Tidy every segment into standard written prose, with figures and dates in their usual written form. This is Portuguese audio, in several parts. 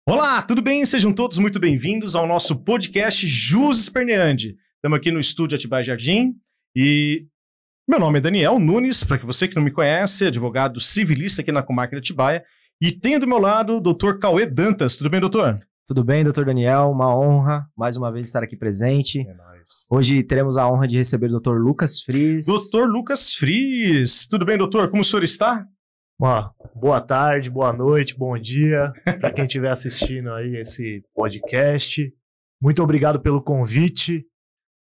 Olá, tudo bem? Sejam todos muito bem-vindos ao nosso podcast Jus Esperneandi. Estamos aqui no estúdio Atibaia Jardim e meu nome é Daniel Nunes, para você que não me conhece, advogado civilista aqui na comarca de Atibaia, e tenho do meu lado o Dr. Cauê Dantas. Tudo bem, doutor? Tudo bem, doutor Daniel? Uma honra mais uma vez estar aqui presente. É nóis. Hoje teremos a honra de receber o Dr. Lucas Fries. Dr. Lucas Fries. Tudo bem, doutor? Como o senhor está? Boa tarde, boa noite, bom dia para quem estiver assistindo aí esse podcast. Muito obrigado pelo convite,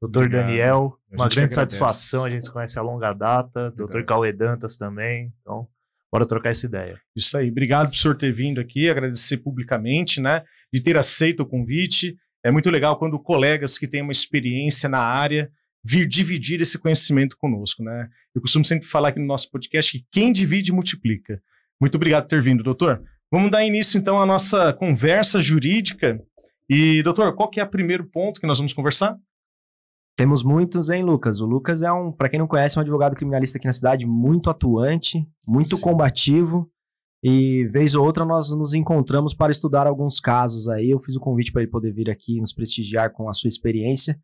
Dr. Daniel. Uma grande satisfação, a gente se conhece a longa data. Dr. Cauê Dantas também. Então, bora trocar essa ideia. Isso aí. Obrigado por o senhor ter vindo aqui, agradecer publicamente, né, de ter aceito o convite. É muito legal quando colegas que têm uma experiência na área vir dividir esse conhecimento conosco, né? Eu costumo sempre falar aqui no nosso podcast que quem divide multiplica. Muito obrigado por ter vindo, doutor. Vamos dar início, então, à nossa conversa jurídica. E, doutor, qual que é o primeiro ponto que nós vamos conversar? Temos muitos, hein, Lucas? O Lucas é para quem não conhece, um advogado criminalista aqui na cidade, muito atuante, muito combativo. E, vez ou outra, nós nos encontramos para estudar alguns casos aí. Eu fiz o convite para ele poder vir aqui nos prestigiar com a sua experiência.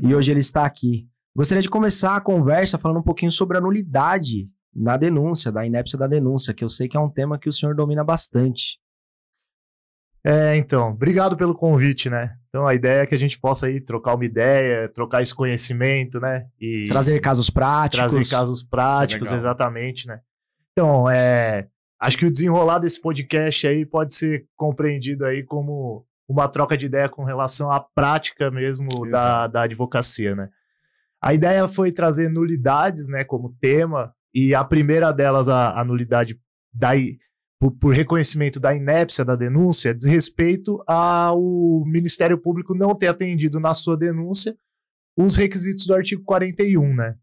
E hoje ele está aqui. Gostaria de começar a conversa falando um pouquinho sobre a nulidade na denúncia, da inépcia da denúncia, que eu sei que é um tema que o senhor domina bastante. Então, obrigado pelo convite, né? Então, a ideia é que a gente possa aí trocar uma ideia, trocar esse conhecimento, né? E trazer casos práticos. Trazer casos práticos, exatamente, né? Então, acho que o desenrolar desse podcast aí pode ser compreendido aí como uma troca de ideia com relação à prática mesmo da advocacia, né? A ideia foi trazer nulidades, né, como tema, e a primeira delas, a nulidade por reconhecimento da inépcia da denúncia, diz respeito ao Ministério Público não ter atendido na sua denúncia os requisitos do artigo 41, né?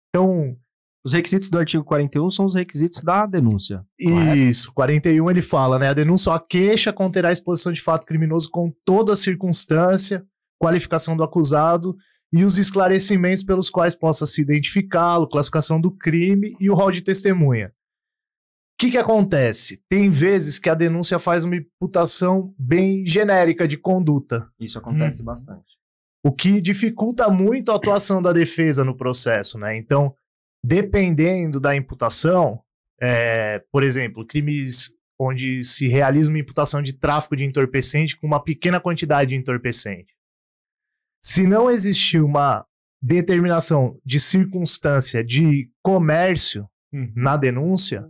Então, os requisitos do artigo 41 são os requisitos da denúncia. Isso, 41 ele fala, né? A denúncia ou a queixa conterá a exposição de fato criminoso com toda a circunstância, qualificação do acusado e os esclarecimentos pelos quais possa se identificá-lo, classificação do crime e o rol de testemunha. O que acontece? Tem vezes que a denúncia faz uma imputação bem genérica de conduta. Isso acontece bastante. O que dificulta muito a atuação da defesa no processo, né? Então, dependendo da imputação, por exemplo, crimes onde se realiza uma imputação de tráfico de entorpecente com uma pequena quantidade de entorpecente. Se não existir uma determinação de circunstância de comércio na denúncia,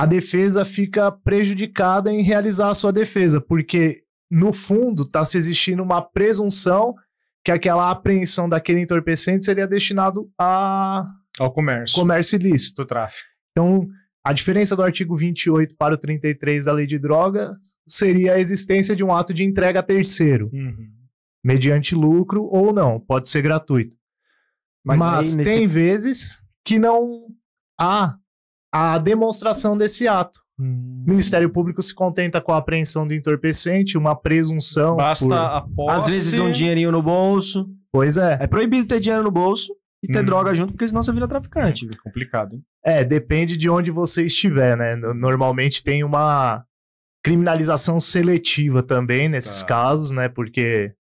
a defesa fica prejudicada em realizar a sua defesa, porque, no fundo, está se existindo uma presunção que aquela apreensão daquele entorpecente seria destinado ao comércio ilícito. Do tráfico. Então, a diferença do artigo 28 para o 33 da Lei de Drogas seria a existência de um ato de entrega a terceiro, mediante lucro ou não, pode ser gratuito. Mas tem vezes que não há a demonstração desse ato. O Ministério Público se contenta com a apreensão do entorpecente, uma presunção. Basta a posse. Às vezes um dinheirinho no bolso. Pois é. É proibido ter dinheiro no bolso e ter droga junto, porque senão você vira traficante. É complicado. Depende de onde você estiver, né? Normalmente tem uma criminalização seletiva também nesses casos, né? Porque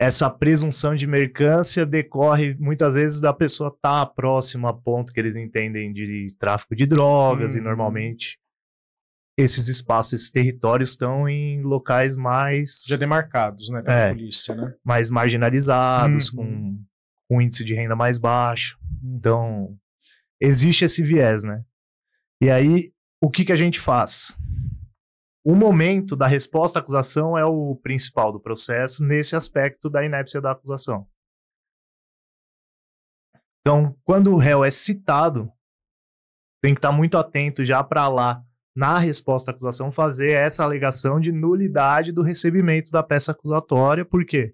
essa presunção de mercância decorre muitas vezes da pessoa estar próxima a ponto que eles entendem de tráfico de drogas e normalmente esses espaços, esses territórios estão em locais mais... já demarcados, né, pela polícia, né? Mais marginalizados, com índice de renda mais baixo. Então, existe esse viés, né? E aí, o que a gente faz? O momento da resposta à acusação é o principal do processo nesse aspecto da inépcia da acusação. Então, quando o réu é citado, tem que estar muito atento já para lá, na resposta à acusação, fazer essa alegação de nulidade do recebimento da peça acusatória. Por quê?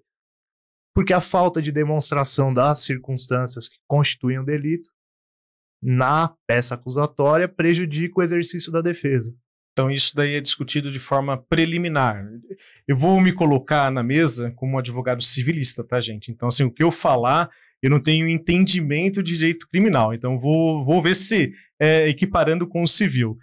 Porque a falta de demonstração das circunstâncias que constituem um delito na peça acusatória prejudica o exercício da defesa. Então, isso daí é discutido de forma preliminar. Eu vou me colocar na mesa como um advogado civilista, tá, gente? Então, assim, o que eu falar, eu não tenho entendimento de direito criminal. Então, vou ver se equiparando com o civil.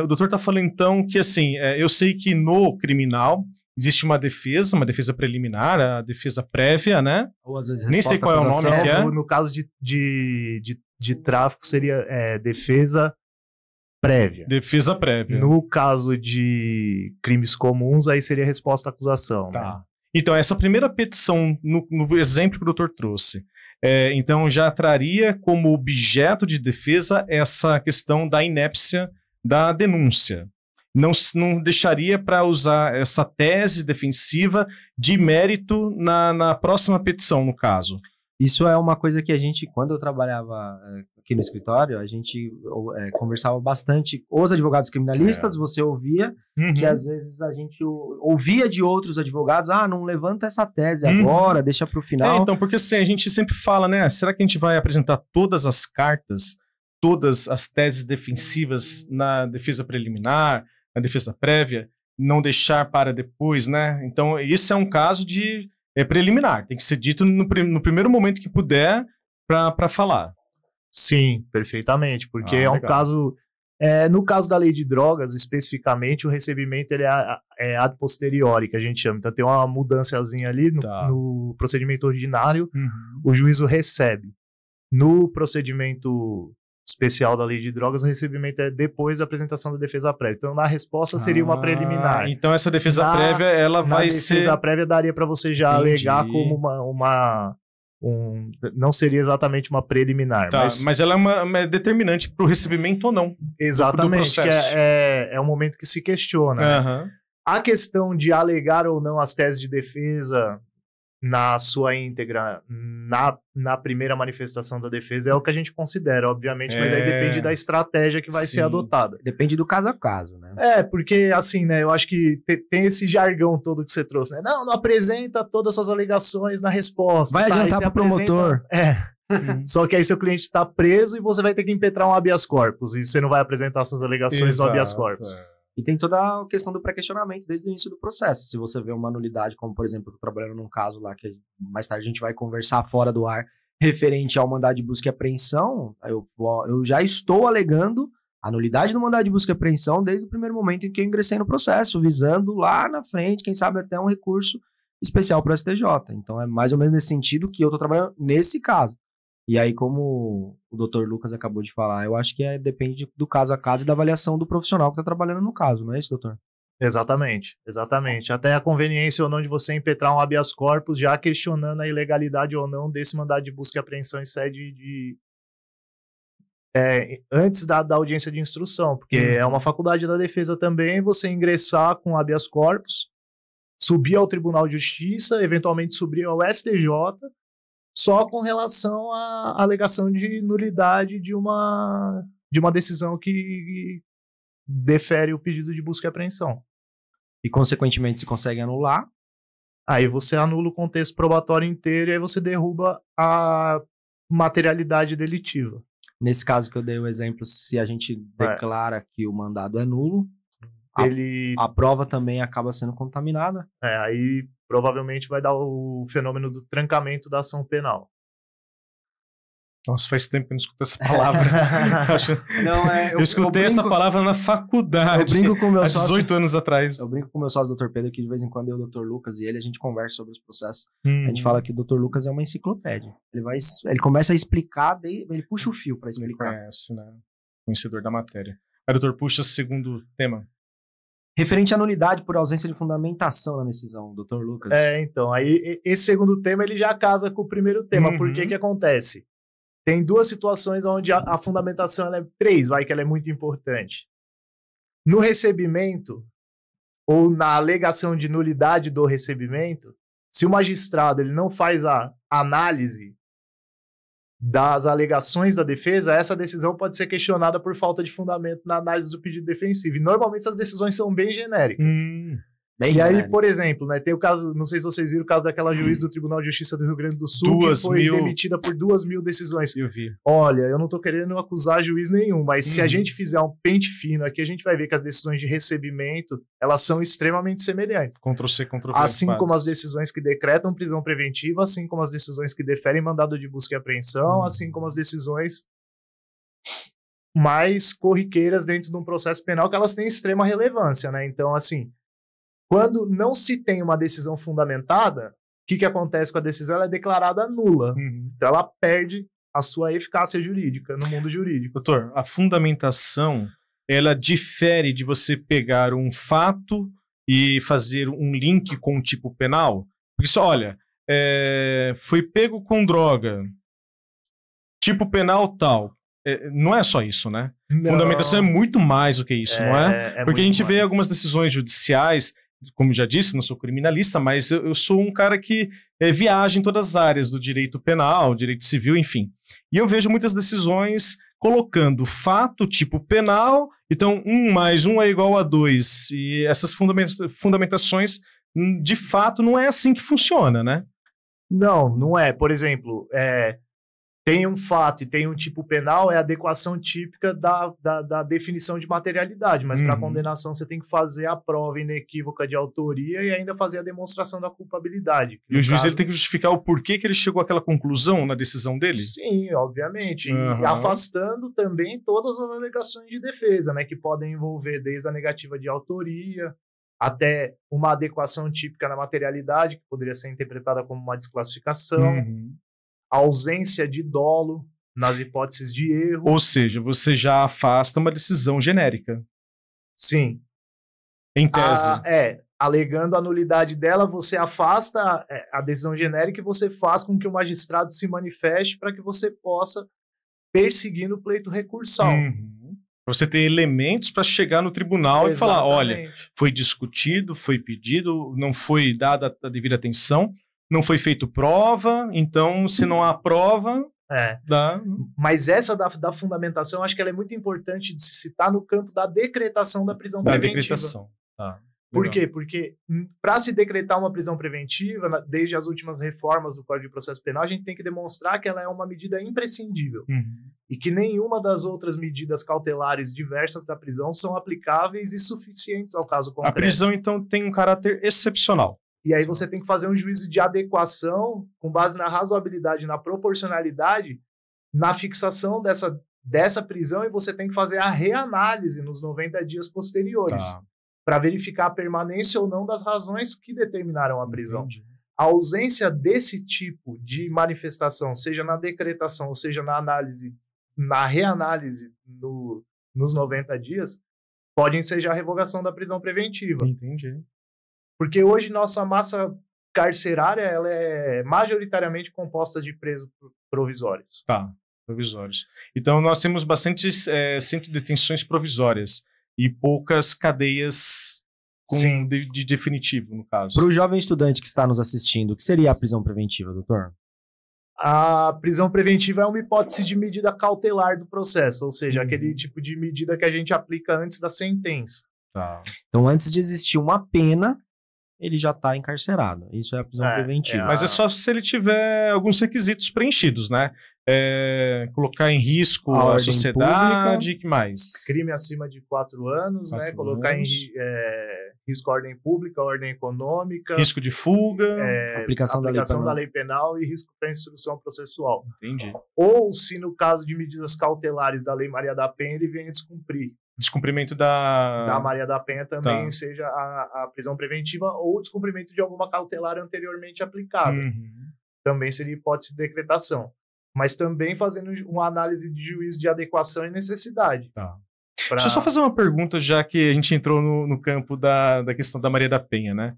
O doutor está falando, então, que, assim, eu sei que no criminal existe uma defesa preliminar, a defesa prévia, né? Ou às vezes nem sei qual é o nome que é. No caso de tráfico, seria defesa prévia. Defesa prévia. No caso de crimes comuns, aí seria resposta à acusação. Tá. Né? Então, essa primeira petição, no exemplo que o doutor trouxe, então já traria como objeto de defesa essa questão da inépcia da denúncia. Não deixaria para usar essa tese defensiva de mérito na próxima petição, no caso. Isso é uma coisa que a gente, quando eu trabalhava aqui no escritório, a gente conversava bastante. Os advogados criminalistas, você ouvia, que às vezes a gente ouvia de outros advogados, não levanta essa tese agora, deixa para o final. Então, porque assim, a gente sempre fala, né, será que a gente vai apresentar todas as cartas, todas as teses defensivas na defesa preliminar, na defesa prévia, não deixar para depois, né? Então, isso é um caso de preliminar, tem que ser dito no primeiro momento que puder para falar. Sim, perfeitamente, porque é um caso... no caso da lei de drogas, especificamente, o recebimento ele é ad posteriori, que a gente chama. Então tem uma mudançazinha ali no procedimento ordinário, o juízo recebe. No procedimento especial da lei de drogas, o recebimento é depois da apresentação da defesa prévia. Então, na resposta seria uma preliminar. Então, essa defesa prévia, ela vai ser... Na defesa prévia daria para você já alegar como não seria exatamente uma preliminar. Mas ela é uma determinante para o recebimento ou não. Exatamente, que é um momento que se questiona. Né? A questão de alegar ou não as teses de defesa na sua íntegra, na primeira manifestação da defesa, é o que a gente considera, obviamente, mas aí depende da estratégia que vai ser adotada. Depende do caso a caso, né? Porque, assim, né, eu acho que tem esse jargão todo que você trouxe, né? Não apresenta todas as suas alegações na resposta. Vai adiantar pro promotor. Só que aí seu cliente está preso e você vai ter que impetrar um habeas corpus, e você não vai apresentar suas alegações no habeas corpus. E tem toda a questão do pré-questionamento desde o início do processo. Se você vê uma nulidade, como por exemplo, eu tô trabalhando num caso lá que mais tarde a gente vai conversar fora do ar, referente ao mandado de busca e apreensão, eu já estou alegando a nulidade do mandado de busca e apreensão desde o primeiro momento em que eu ingressei no processo, visando lá na frente, quem sabe até um recurso especial para o STJ. Então é mais ou menos nesse sentido que eu estou trabalhando nesse caso. E aí, como o Dr. Lucas acabou de falar, eu acho que depende do caso a caso e da avaliação do profissional que está trabalhando no caso, não é isso, doutor? Exatamente. Até a conveniência ou não de você impetrar um habeas corpus, já questionando a ilegalidade ou não desse mandado de busca e apreensão em sede antes da audiência de instrução, porque é uma faculdade da defesa também você ingressar com habeas corpus, subir ao Tribunal de Justiça, eventualmente subir ao STJ, só com relação à alegação de nulidade de uma decisão que defere o pedido de busca e apreensão. E, consequentemente, se consegue anular? Aí você anula o contexto probatório inteiro e aí você derruba a materialidade delitiva. Nesse caso que eu dei o exemplo, se a gente declara que o mandado é nulo, a prova também acaba sendo contaminada. Aí provavelmente vai dar o fenômeno do trancamento da ação penal. Nossa, faz tempo que eu não escuto essa palavra. Eu escutei essa palavra na faculdade, eu brinco com meu há 18 anos atrás. Eu brinco com o meu sócio, Dr. Pedro, que de vez em quando eu, o Dr. Lucas e ele, a gente conversa sobre os processos. A gente fala que o Dr. Lucas é uma enciclopédia. Ele começa a explicar, ele puxa o fio para explicar. Ele conhece, né? Conhecedor da matéria. Aí, doutor, puxa o segundo tema. Referente à nulidade por ausência de fundamentação na decisão, Dr. Lucas. Então, aí esse segundo tema ele já casa com o primeiro tema. Por que acontece? Tem duas situações onde a fundamentação ela é 3, que ela é muito importante. No recebimento, ou na alegação de nulidade do recebimento, se o magistrado ele não faz a análise das alegações da defesa, essa decisão pode ser questionada por falta de fundamento na análise do pedido defensivo. E normalmente essas decisões são bem genéricas. E aí, por exemplo, né, tem o caso, não sei se vocês viram o caso daquela juiz do Tribunal de Justiça do Rio Grande do Sul, que foi demitida por 2.000 decisões. Eu vi. Olha, eu não tô querendo acusar juiz nenhum, mas se a gente fizer um pente fino aqui, a gente vai ver que as decisões de recebimento, elas são extremamente semelhantes. Ctrl+C, Ctrl+V. Assim como as decisões que decretam prisão preventiva, assim como as decisões que deferem mandado de busca e apreensão, assim como as decisões mais corriqueiras dentro de um processo penal, que elas têm extrema relevância, né? Então, assim, quando não se tem uma decisão fundamentada, o que acontece com a decisão? Ela é declarada nula. Então ela perde a sua eficácia jurídica no mundo jurídico. Doutor, a fundamentação, ela difere de você pegar um fato e fazer um link com o tipo penal? Porque só, olha, foi pego com droga, tipo penal tal. Não é só isso, né? Não. Fundamentação é muito mais do que isso, não é? Porque a gente vê algumas decisões judiciais, como já disse, não sou criminalista, mas eu sou um cara que viaja em todas as áreas do direito penal, direito civil, enfim. E eu vejo muitas decisões colocando fato tipo penal, então 1 mais 1 é igual a 2. E essas fundamentações, de fato, não é assim que funciona, né? Não é. Por exemplo, tem um fato e tem um tipo penal, é a adequação típica da definição de materialidade, mas para condenação você tem que fazer a prova inequívoca de autoria e ainda fazer a demonstração da culpabilidade. E o juiz ele tem que justificar o porquê que ele chegou àquela conclusão na decisão dele? Sim, obviamente. E afastando também todas as alegações de defesa, né, que podem envolver desde a negativa de autoria até uma adequação típica na materialidade, que poderia ser interpretada como uma desclassificação. A ausência de dolo nas hipóteses de erro. Ou seja, você já afasta uma decisão genérica. Sim. Em tese. Alegando a nulidade dela, você afasta a decisão genérica e você faz com que o magistrado se manifeste para que você possa perseguir no pleito recursal. Você ter elementos para chegar no tribunal e falar, olha, foi discutido, foi pedido, não foi dada a devida atenção, não foi feito prova, então se não há prova, dá... Mas essa da fundamentação, acho que ela é muito importante de se citar no campo da decretação da prisão preventiva. Da decretação, Por quê? Porque para se decretar uma prisão preventiva, desde as últimas reformas do Código de Processo Penal, a gente tem que demonstrar que ela é uma medida imprescindível e que nenhuma das outras medidas cautelares diversas da prisão são aplicáveis e suficientes ao caso concreto. A prisão, então, tem um caráter excepcional. E aí você tem que fazer um juízo de adequação com base na razoabilidade, na proporcionalidade, na fixação dessa prisão, e você tem que fazer a reanálise nos 90 dias posteriores para verificar a permanência ou não das razões que determinaram a prisão. A ausência desse tipo de manifestação, seja na decretação, ou seja na análise, na reanálise nos 90 dias, pode ensejar a revogação da prisão preventiva. Entendi. Porque hoje nossa massa carcerária ela é majoritariamente composta de presos provisórios. Provisórios. Então nós temos bastantes centros de detenções provisórias e poucas cadeias de definitivo, no caso. Para o jovem estudante que está nos assistindo, o que seria a prisão preventiva, doutor? A prisão preventiva é uma hipótese de medida cautelar do processo, ou seja, aquele tipo de medida que a gente aplica antes da sentença. Então, antes de existir uma pena, ele já está encarcerado. Isso é a prisão preventiva. Mas é só se ele tiver alguns requisitos preenchidos, né? Colocar em risco a sociedade, o que mais? Crime acima de 4 anos, né? Colocar em risco a ordem pública, a ordem econômica. Risco de fuga. Aplicação da lei penal e risco para instrução processual. Entendi. Ou se no caso de medidas cautelares da Lei Maria da Penha, ele venha descumprir. Descumprimento da Maria da Penha também seja a prisão preventiva ou descumprimento de alguma cautelar anteriormente aplicada. Também seria hipótese de decretação. Mas também fazendo uma análise de juízo de adequação e necessidade. Deixa eu só fazer uma pergunta, já que a gente entrou no campo da questão da Maria da Penha, né?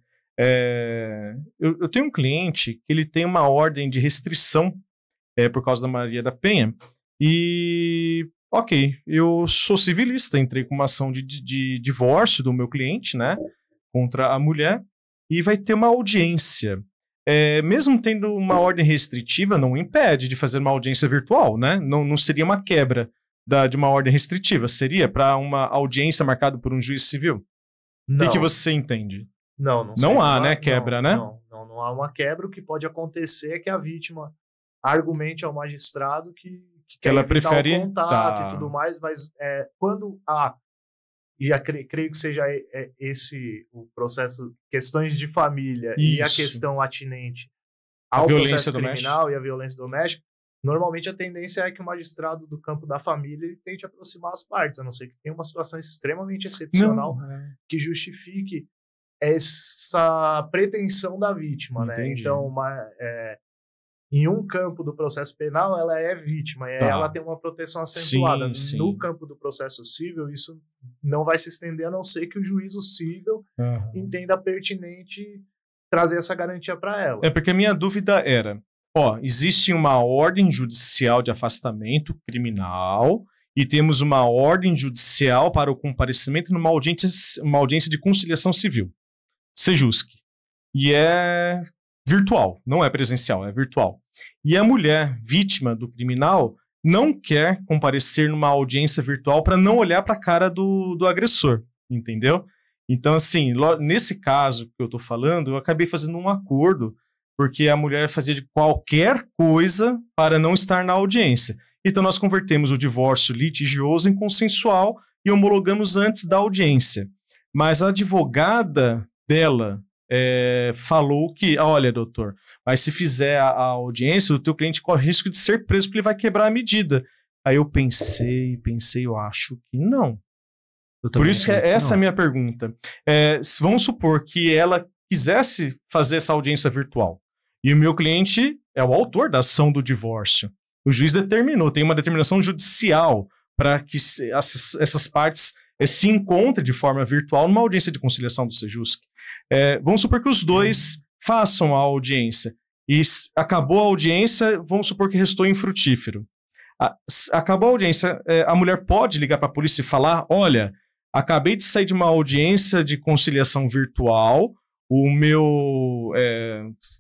Eu tenho um cliente que ele tem uma ordem de restrição por causa da Maria da Penha e... Ok, eu sou civilista, entrei com uma ação de divórcio do meu cliente, né, contra a mulher, e vai ter uma audiência. Mesmo tendo uma ordem restritiva, não impede de fazer uma audiência virtual, né? Não seria uma quebra de uma ordem restritiva, seria para uma audiência marcada por um juiz civil? O que você entende? Não há, né, quebra, né? Não há uma quebra. O que pode acontecer é que a vítima argumente ao magistrado que quer ela evitar prefere o contato e tudo mais, mas quando há, e creio que seja esse o processo, questões de família e a questão atinente ao processo criminal e a violência doméstica, normalmente a tendência é que o magistrado do campo da família ele tente aproximar as partes, a não ser que tenha uma situação extremamente excepcional que justifique essa pretensão da vítima, né? Então, em um campo do processo penal, ela é vítima, ela tem uma proteção acentuada. Sim. No campo do processo civil, isso não vai se estender, a não ser que o juízo civil entenda pertinente trazer essa garantia para ela. Porque a minha dúvida era, existe uma ordem judicial de afastamento criminal e temos uma ordem judicial para o comparecimento numa audiência de conciliação civil, Sejusc, e é virtual, não é presencial, é virtual. E a mulher vítima do criminal não quer comparecer numa audiência virtual para não olhar para a cara do agressor, entendeu? Então, assim, nesse caso que eu estou falando, eu acabei fazendo um acordo, porque a mulher fazia de qualquer coisa para não estar na audiência. Então, nós convertemos o divórcio litigioso em consensual e homologamos antes da audiência. Mas a advogada dela falou que, olha, doutor, mas se fizer a audiência, o teu cliente corre risco de ser preso porque ele vai quebrar a medida. Aí eu pensei, eu acho que não. Por isso que essa é a minha pergunta. Vamos supor que ela quisesse fazer essa audiência virtual e o meu cliente é o autor da ação do divórcio. O juiz determinou, tem uma determinação judicial para que essas partes se encontrem de forma virtual numa audiência de conciliação do Sejusc. Vamos supor que os dois façam a audiência e acabou a audiência, vamos supor que restou infrutífero. Acabou a audiência, a mulher pode ligar para a polícia e falar, olha, acabei de sair de uma audiência de conciliação virtual, o meu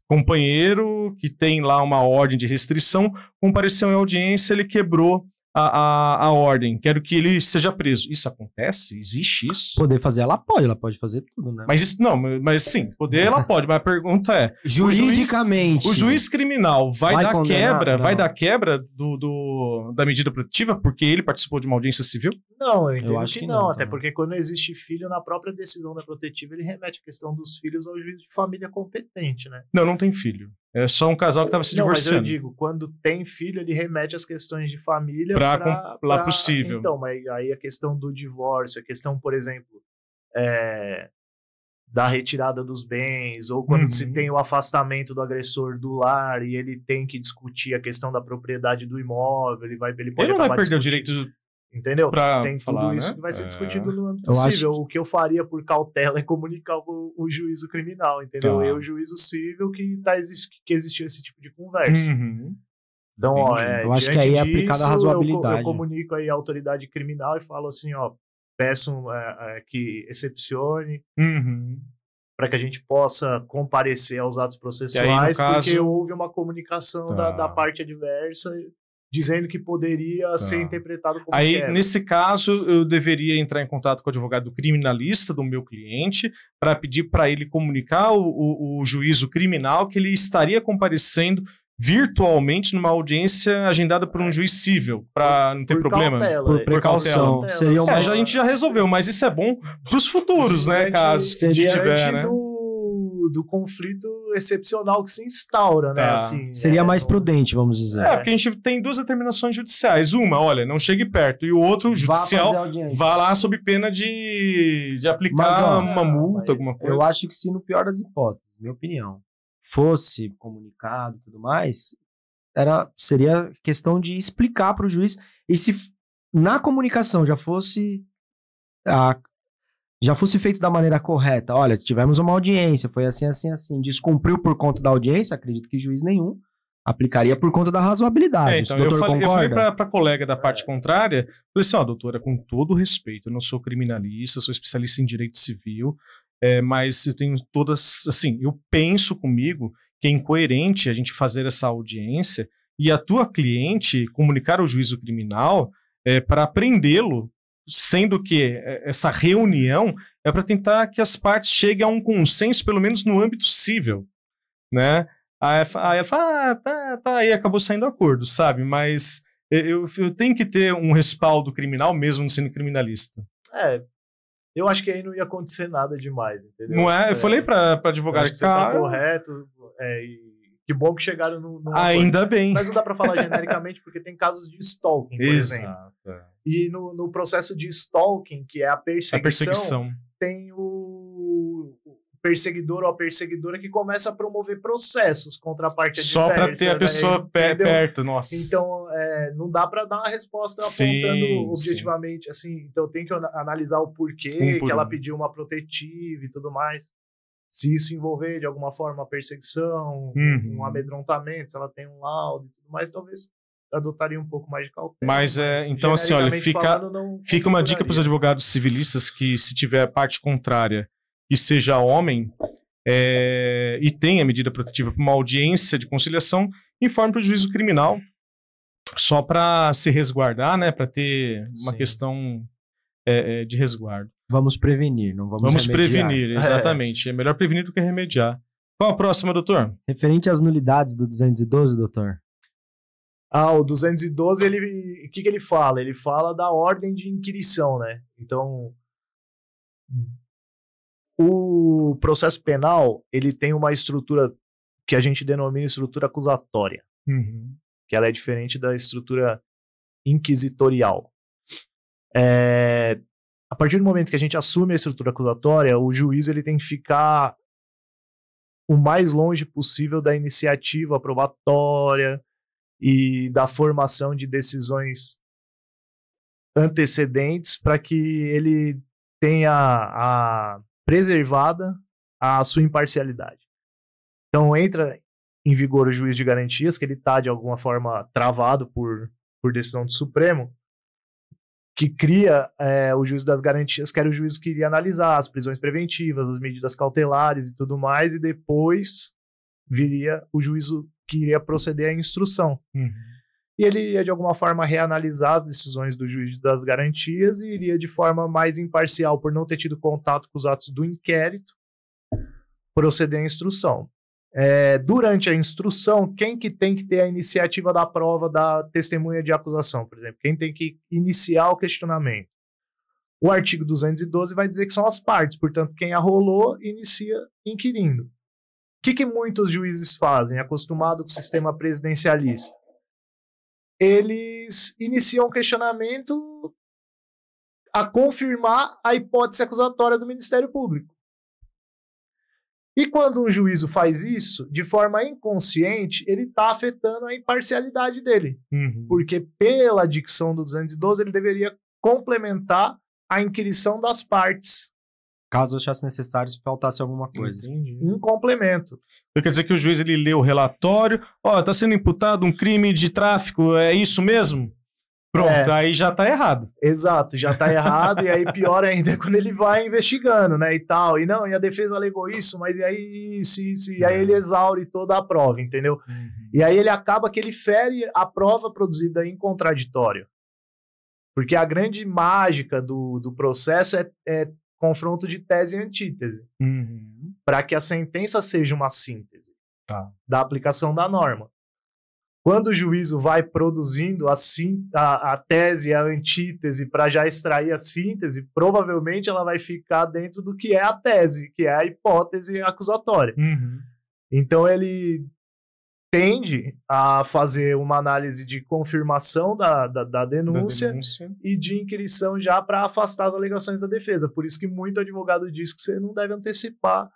companheiro, que tem lá uma ordem de restrição, compareceu em audiência, ele quebrou a ordem, quero que ele seja preso. Isso acontece? Existe isso? Poder fazer, ela pode fazer tudo, né? Mas isso, não, mas sim, poder ela pode, mas a pergunta é... Juridicamente... O juiz criminal vai dar condenar? quebra, vai dar quebra da medida protetiva porque ele participou de uma audiência civil? Não, eu entendo eu acho que não, até porque quando existe filho, na própria decisão da protetiva, ele remete a questão dos filhos ao juiz de família competente, né? Não tem filho. É só um casal que estava se divorciando. Mas eu digo, quando tem filho, ele remete às questões de família lá possível. Então, mas aí a questão do divórcio, a questão, por exemplo, da retirada dos bens, ou quando se tem o afastamento do agressor do lar e ele tem que discutir a questão da propriedade do imóvel, ele pode não vai perder o direito, entendeu? Tem falar, tudo isso, né? que vai ser discutido no âmbito civil. O que eu faria por cautela é comunicar o juízo criminal, entendeu? O juízo civil que existiu esse tipo de conversa. Então, eu acho que aí é aplicada a razoabilidade. Eu comunico aí a autoridade criminal e falo assim, peço que excepcione para que a gente possa comparecer aos atos processuais, aí, porque houve uma comunicação da parte adversa dizendo que poderia ser interpretado como quebra. Nesse caso, eu deveria entrar em contato com o advogado criminalista do meu cliente para pedir para ele comunicar o juízo criminal que ele estaria comparecendo virtualmente numa audiência agendada por um juiz civil, para não ter problema. Por precaução. A gente já resolveu, mas isso é bom para os futuros, né? Caso tiver, né? Do conflito excepcional que se instaura, né? Assim, seria mais prudente, vamos dizer. Porque a gente tem duas determinações judiciais. Uma, olha, não chegue perto. E o outro, judicial, vá lá sob pena de aplicar uma multa, alguma coisa. Eu acho que se no pior das hipóteses, minha opinião, fosse comunicado e tudo mais, seria questão de explicar para o juiz. E se na comunicação já fosse feito da maneira correta, olha, tivemos uma audiência, foi assim, descumpriu por conta da audiência, acredito que juiz nenhum aplicaria por conta da razoabilidade. Então, eu falei para a colega da parte contrária, falei assim, doutora, com todo respeito, eu não sou criminalista, sou especialista em direito civil, mas eu tenho todas, assim, eu penso comigo que é incoerente a gente fazer essa audiência e a tua cliente comunicar ao juízo criminal para prendê-lo sendo que essa reunião é para tentar que as partes cheguem a um consenso, pelo menos no âmbito civil, né? Aí fala, tá, aí acabou saindo acordo, sabe? Mas eu tenho que ter um respaldo criminal, mesmo não sendo criminalista. Eu acho que aí não ia acontecer nada demais, entendeu? Não é? Eu falei para advogado que você tá correto, e que bom que chegaram no ainda bem. Mas não dá para falar genericamente, porque tem casos de stalking, por exemplo. E no processo de stalking, que é a perseguição. Tem o perseguidor ou a perseguidora que começa a promover processos contra a parte adversa. Só para ter a pessoa perto, nossa. Então, não dá para dar uma resposta apontando objetivamente, assim. Então, tem que analisar o porquê que ela pediu uma protetiva e tudo mais. Se isso envolver, de alguma forma, uma perseguição, um amedrontamento, se ela tem um laudo e tudo mais, talvez adotaria um pouco mais de cautela. Mas então, assim, olha, fica uma dica para os advogados civilistas que, se tiver parte contrária e seja homem e tenha medida protetiva para uma audiência de conciliação, informe para o juízo criminal, só para se resguardar, né, para ter uma questão de resguardo. Vamos prevenir, não vamos remediar. Prevenir, exatamente. É melhor prevenir do que remediar. Qual a próxima, doutor? Referente às nulidades do 212, doutor. O 212, o que ele fala? Ele fala da ordem de inquirição, né? Então, o processo penal, ele tem uma estrutura que a gente denomina estrutura acusatória, que ela é diferente da estrutura inquisitorial. A partir do momento que a gente assume a estrutura acusatória, o juiz ele tem que ficar o mais longe possível da iniciativa probatória e da formação de decisões antecedentes para que ele tenha preservada a sua imparcialidade. Então entra em vigor o juiz de garantias, que ele está de alguma forma travado por decisão do Supremo, que cria o juiz das garantias, que era o juiz que iria analisar as prisões preventivas, as medidas cautelares e tudo mais, e depois viria o juízo que iria proceder à instrução. E ele ia, de alguma forma, reanalisar as decisões do juiz das garantias e iria, de forma mais imparcial, por não ter tido contato com os atos do inquérito, proceder à instrução. Durante a instrução, quem que tem que ter a iniciativa da prova da testemunha de acusação, por exemplo? Quem tem que iniciar o questionamento? O artigo 212 vai dizer que são as partes, portanto, quem arrolou, inicia inquirindo. O que muitos juízes fazem, acostumado com o sistema presidencialista? Eles iniciam o questionamento a confirmar a hipótese acusatória do Ministério Público. E quando um juízo faz isso, de forma inconsciente, ele está afetando a imparcialidade dele. Porque pela dicção do 212, ele deveria complementar a inquirição das partes. Caso achasse necessário, se faltasse alguma coisa. Entendi. Um complemento. Quer dizer que o juiz ele lê o relatório, está sendo imputado um crime de tráfico, é isso mesmo? Pronto, aí já tá errado. Exato, já tá errado, e aí pior ainda é quando ele vai investigando, né, e tal, e a defesa alegou isso, mas e aí isso, e aí ele exaure toda a prova, entendeu? E aí ele acaba que ele fere a prova produzida em contraditório. Porque a grande mágica do processo é confronto de tese e antítese, para que a sentença seja uma síntese da aplicação da norma. Quando o juízo vai produzindo a tese e a antítese para já extrair a síntese, provavelmente ela vai ficar dentro do que é a tese, que é a hipótese acusatória. Então ele tende a fazer uma análise de confirmação da denúncia e de inquirição já para afastar as alegações da defesa. Por isso que muito advogado diz que você não deve antecipar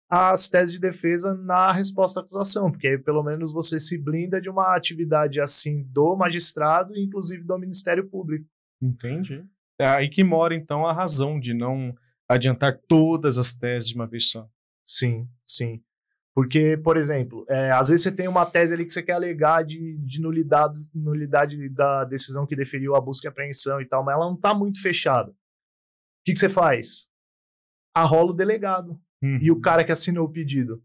as teses de defesa na resposta à acusação, porque aí pelo menos você se blinda de uma atividade assim do magistrado e inclusive do Ministério Público. Entendi. É aí que mora então a razão de não adiantar todas as teses de uma vez só. Sim. Porque, por exemplo, às vezes você tem uma tese ali que você quer alegar de nulidade da decisão que deferiu a busca e apreensão e tal, mas ela não está muito fechada. O que você faz? Arrola o delegado. E o cara que assinou o pedido.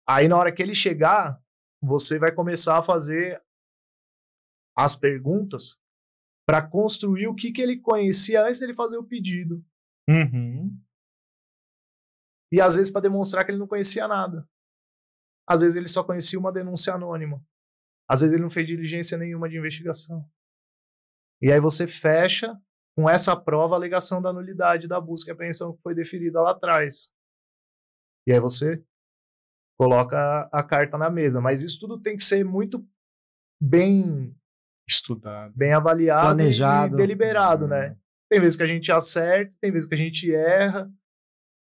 Aí, na hora que ele chegar, você vai começar a fazer as perguntas para construir o que ele conhecia antes dele fazer o pedido. Uhum. E às vezes para demonstrar que ele não conhecia nada. Às vezes ele só conhecia uma denúncia anônima. Às vezes ele não fez diligência nenhuma de investigação. E aí você fecha com essa prova a alegação da nulidade da busca e apreensão que foi deferida lá atrás. E aí você coloca a carta na mesa. Mas isso tudo tem que ser muito bem estudado, bem avaliado, planejado e deliberado, né? Tem vezes que a gente acerta, tem vezes que a gente erra,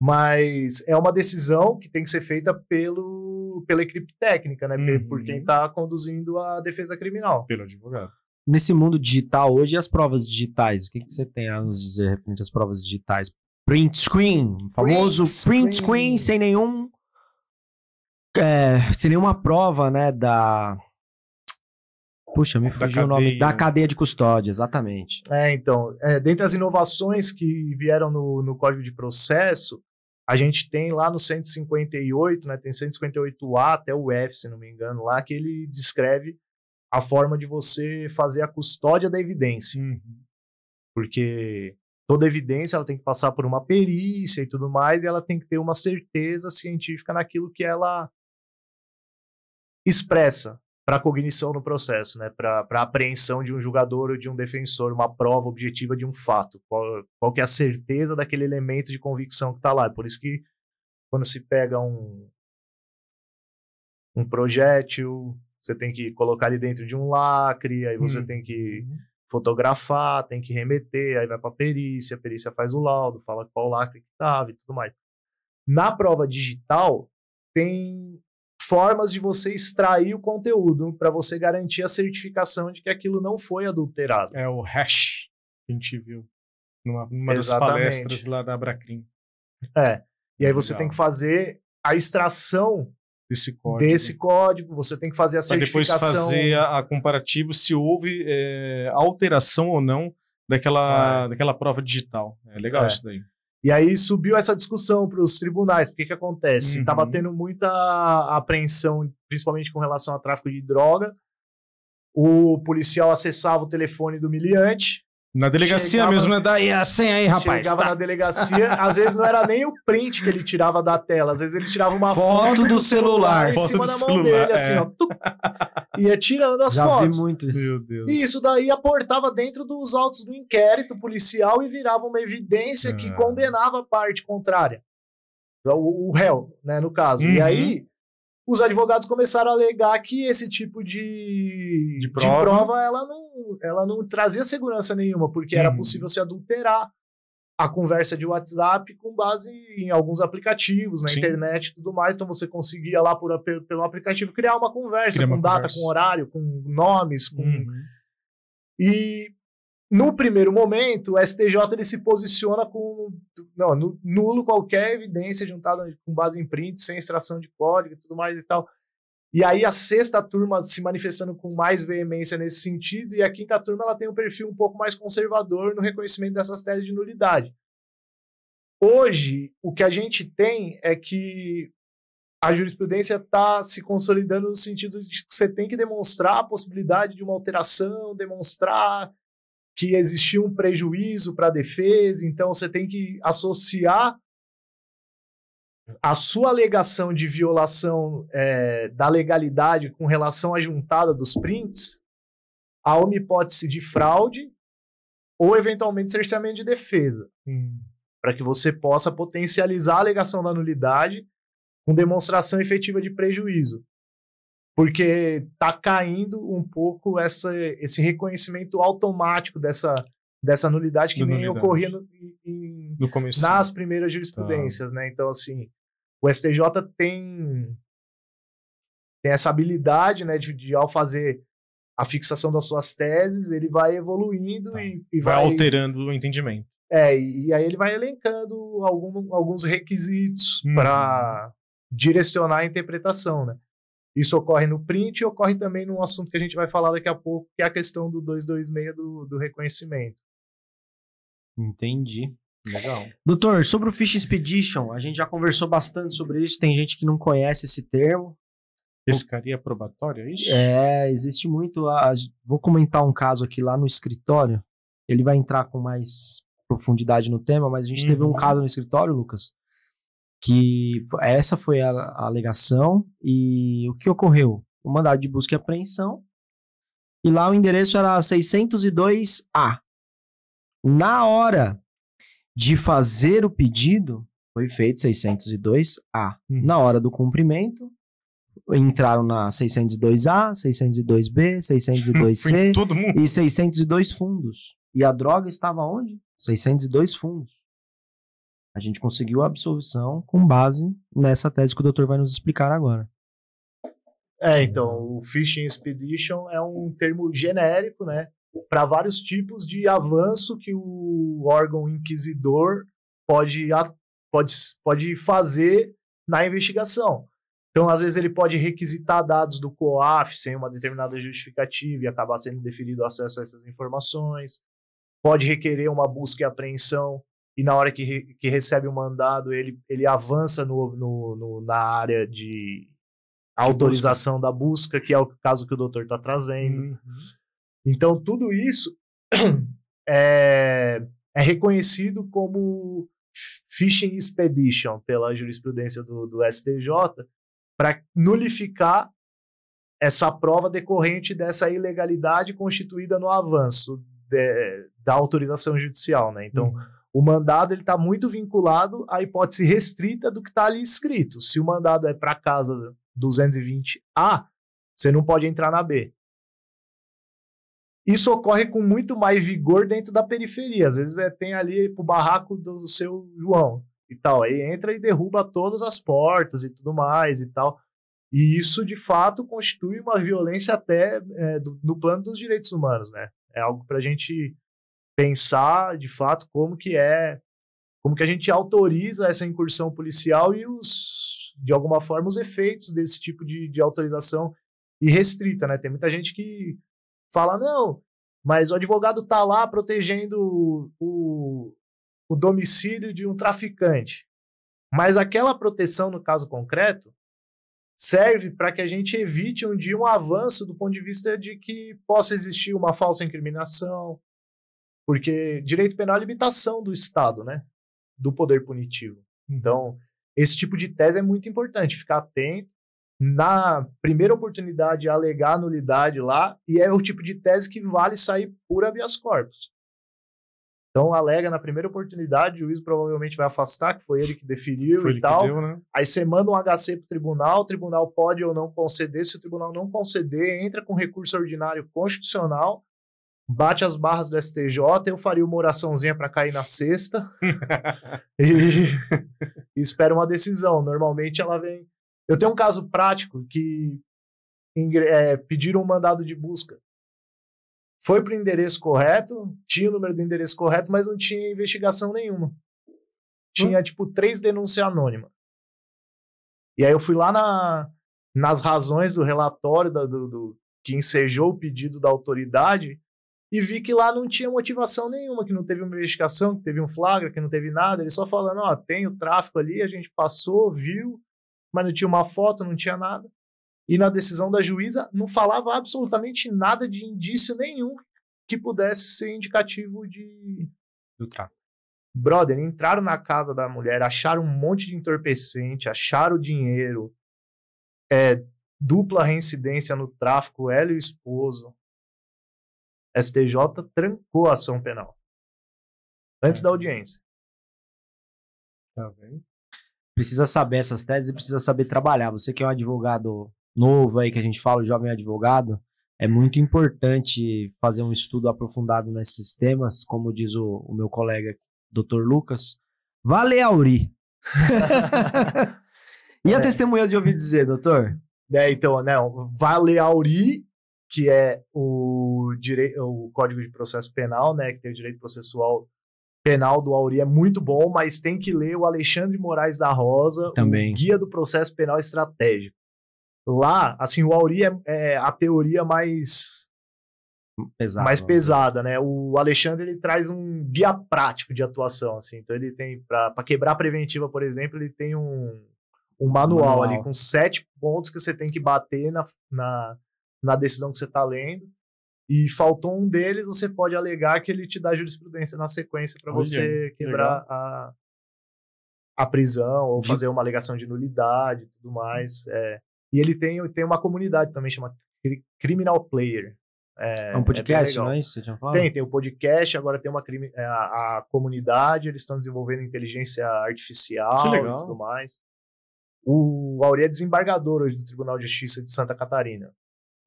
mas é uma decisão que tem que ser feita pela equipe técnica, né? Por quem está conduzindo a defesa criminal. Pelo advogado. Nesse mundo digital hoje, as provas digitais, o que você tem a nos dizer referente às provas digitais? Print screen, o famoso print screen sem nenhuma prova, né, Puxa, me fugiu o nome. Da cadeia de custódia, exatamente. Então, dentre as inovações que vieram no Código de Processo, a gente tem lá no 158, né, tem 158A até o F, se não me engano, lá, que ele descreve a forma de você fazer a custódia da evidência. Porque toda evidência ela tem que passar por uma perícia e tudo mais, e ela tem que ter uma certeza científica naquilo que ela expressa para cognição no processo, né? Para apreensão de um julgador ou de um defensor, uma prova objetiva de um fato. Qual que é a certeza daquele elemento de convicção que está lá. É por isso que quando se pega um projétil, você tem que colocar ele dentro de um lacre, aí você tem que fotografar, tem que remeter, aí vai para a perícia faz o laudo, fala qual lacre que estava e tudo mais. Na prova digital, tem formas de você extrair o conteúdo para você garantir a certificação de que aquilo não foi adulterado. É o hash que a gente viu numa das palestras lá da Abracrim. E aí você tem que fazer a extração desse código, você tem que fazer a certificação. Para depois fazer a comparativo se houve alteração ou não daquela prova digital. É legal isso daí. E aí subiu essa discussão para os tribunais. Porque que acontece? Estava tendo muita apreensão, principalmente com relação a tráfico de droga. O policial acessava o telefone do miliante. Na delegacia mesmo, né? Daí a senha aí, rapaz. Chegava na delegacia, às vezes não era nem o print que ele tirava da tela, às vezes ele tirava uma foto do celular em cima da mão dele, assim, ó. Ia tirando as fotos. Já vi muito isso. Meu Deus. E isso daí aportava dentro dos autos do inquérito policial e virava uma evidência que condenava a parte contrária. O réu, né, no caso. E aí, os advogados começaram a alegar que esse tipo de prova ela não trazia segurança nenhuma, porque era possível se adulterar a conversa de WhatsApp com base em alguns aplicativos, na internet e tudo mais. Então você conseguia lá pelo aplicativo criar uma conversa com data, com horário, com nomes. E no primeiro momento, o STJ ele se posiciona nulo qualquer evidência juntada com base em print, sem extração de código e tudo mais e tal. E aí a sexta turma se manifestando com mais veemência nesse sentido, e a quinta turma ela tem um perfil um pouco mais conservador no reconhecimento dessas teses de nulidade. Hoje, o que a gente tem é que a jurisprudência está se consolidando no sentido de que você tem que demonstrar a possibilidade de uma alteração, demonstrar que existiu um prejuízo para a defesa, então você tem que associar a sua alegação de violação da legalidade com relação à juntada dos prints a uma hipótese de fraude ou, eventualmente, cerceamento de defesa, para que você possa potencializar a alegação da nulidade com demonstração efetiva de prejuízo. Porque está caindo um pouco esse reconhecimento automático dessa nulidade que nem ocorria nas primeiras jurisprudências, né? Então, assim, o STJ tem essa habilidade, né, de ao fazer a fixação das suas teses, ele vai evoluindo e vai alterando o entendimento. E aí ele vai elencando alguns requisitos para direcionar a interpretação, né? Isso ocorre no print e ocorre também num assunto que a gente vai falar daqui a pouco, que é a questão do 226 do reconhecimento. Entendi. Legal. Doutor, sobre o Fish Expedition, a gente já conversou bastante sobre isso, tem gente que não conhece esse termo. Pescaria probatória, é isso? Existe muito. Vou comentar um caso aqui lá no escritório. Ele vai entrar com mais profundidade no tema, mas a gente teve um caso no escritório, Lucas, que essa foi a alegação. E o que ocorreu? O mandado de busca e apreensão. E lá o endereço era 602A. Na hora de fazer o pedido, foi feito 602A. Na hora do cumprimento, entraram na 602A, 602B, 602C e 602 fundos. E a droga estava onde? 602 fundos. A gente conseguiu a absolvição com base nessa tese que o doutor vai nos explicar agora. Então, o Fishing Expedition é um termo genérico, né, para vários tipos de avanço que o órgão inquisidor pode fazer na investigação. Então, às vezes, ele pode requisitar dados do COAF sem uma determinada justificativa e acabar sendo deferido acesso a essas informações. Pode requerer uma busca e apreensão e na hora que recebe o mandado, ele avança na área de autorização da busca, que é o caso que o doutor está trazendo. Então, tudo isso é reconhecido como Fishing Expedition pela jurisprudência do STJ para nulificar essa prova decorrente dessa ilegalidade constituída no avanço da autorização judicial, né? Então, o mandado está muito vinculado à hipótese restrita do que está ali escrito. Se o mandado é para casa 220A, você não pode entrar na B. Isso ocorre com muito mais vigor dentro da periferia. Às vezes tem ali pro barraco do seu João e tal. Aí entra e derruba todas as portas e tudo mais e tal. E isso, de fato, constitui uma violência até no plano dos direitos humanos, né? É algo para a gente pensar, de fato, como que a gente autoriza essa incursão policial e de alguma forma, os efeitos desse tipo de autorização irrestrita, né? Tem muita gente que fala, não, mas o advogado tá lá protegendo o domicílio de um traficante. Mas aquela proteção, no caso concreto, serve para que a gente evite um dia um avanço do ponto de vista de que possa existir uma falsa incriminação, porque direito penal é a limitação do Estado, né? Do poder punitivo. Então, esse tipo de tese é muito importante, ficar atento. Na primeira oportunidade, alegar nulidade lá, e é o tipo de tese que vale sair por habeas corpus. Então, alega na primeira oportunidade, o juiz provavelmente vai afastar, que foi ele que deferiu e tal. Deu, né? Aí você manda um HC pro tribunal, o tribunal pode ou não conceder. Se o tribunal não conceder, entra com recurso ordinário constitucional, bate as barras do STJ, eu faria uma oraçãozinha para cair na sexta e espera uma decisão. Normalmente ela vem... Eu tenho um caso prático que pediram um mandado de busca. Foi para o endereço correto, tinha o número do endereço correto, mas não tinha investigação nenhuma. Tinha, 3 denúncias anônimas. E aí eu fui lá nas razões do relatório que ensejou o pedido da autoridade e vi que lá não tinha motivação nenhuma, que não teve uma investigação, que teve um flagra, que não teve nada. Ele só falando, tem o tráfico ali, a gente passou, viu, mas não tinha uma foto, não tinha nada. E na decisão da juíza não falava absolutamente nada de indício nenhum que pudesse ser indicativo do tráfico. Brother, entraram na casa da mulher, acharam um monte de entorpecente, acharam dinheiro, dupla reincidência no tráfico, ela e o esposo. STJ trancou a ação penal antes da audiência. Tá bem. Precisa saber essas teses e precisa saber trabalhar. Você que é um advogado novo aí, que a gente fala, o jovem advogado, é muito importante fazer um estudo aprofundado nesses temas, como diz o meu colega, Dr. Lucas. Vale Auri. E a testemunha de ouvir dizer, doutor? Então, né, Vale Auri, que é o Código de Processo Penal, né, que tem o direito processual penal do Auri, é muito bom, mas tem que ler o Alexandre Moraes da Rosa, também. O Guia do Processo Penal Estratégico. Lá, assim, o Auri é a teoria mais pesada, né? O Alexandre, ele traz um guia prático de atuação, assim. Então, ele tem, para quebrar a preventiva, por exemplo, ele tem um um manual ali com 7 pontos que você tem que bater na decisão que você está lendo. E faltou um deles, você pode alegar que ele te dá jurisprudência na sequência para você quebrar a prisão ou fazer uma alegação de nulidade e tudo mais. E ele tem uma comunidade também, chama Criminal Player. É um podcast, não é isso que você tinha falado? Tem o podcast, agora tem a comunidade, eles estão desenvolvendo inteligência artificial e tudo mais. O Auri é desembargador hoje do Tribunal de Justiça de Santa Catarina.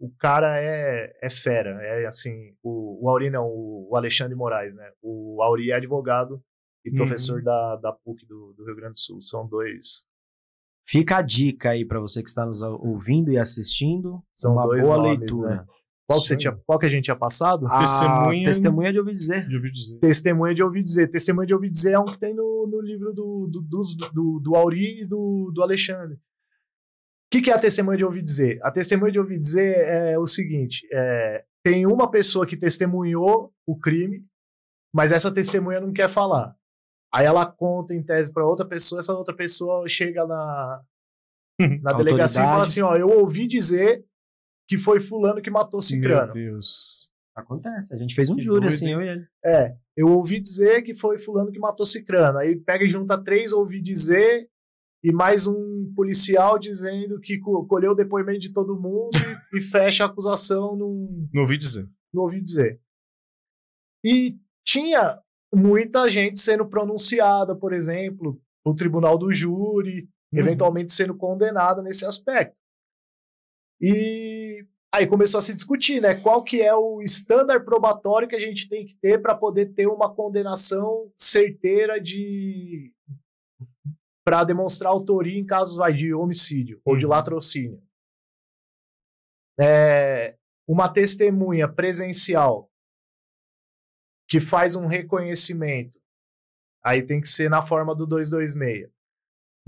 O cara é fera, assim, o Auri não, o Alexandre Moraes, né? O Auri é advogado e professor da PUC do Rio Grande do Sul, são dois. Fica a dica aí para você que está nos ouvindo e assistindo, são uma dois boa nomes, leitura. Né? Qual que a gente tinha passado? Testemunha de ouvir dizer. Testemunha de ouvir dizer. Testemunha de ouvir dizer é um que tem no livro do Auri e do Alexandre. O que é a testemunha de ouvir dizer? A testemunha de ouvir dizer é o seguinte, tem uma pessoa que testemunhou o crime, mas essa testemunha não quer falar. Aí ela conta em tese para outra pessoa, essa outra pessoa chega na delegacia e fala assim, ó, eu ouvi dizer que foi fulano que matou Cicrano. Meu Deus. Acontece, a gente fez um júri assim, eu e ele. Eu ouvi dizer que foi fulano que matou Cicrano. Aí pega e junta 3 ouvi dizer e mais um policial dizendo que colheu o depoimento de todo mundo e fecha a acusação no ouvi dizer. No ouvi dizer. E tinha muita gente sendo pronunciada, por exemplo, no tribunal do júri, eventualmente sendo condenada nesse aspecto. E aí começou a se discutir, né? Qual que é o estándar probatório que a gente tem que ter para poder ter uma condenação certeira para demonstrar autoria em casos de homicídio ou de latrocínio. Uma testemunha presencial que faz um reconhecimento, aí tem que ser na forma do 226.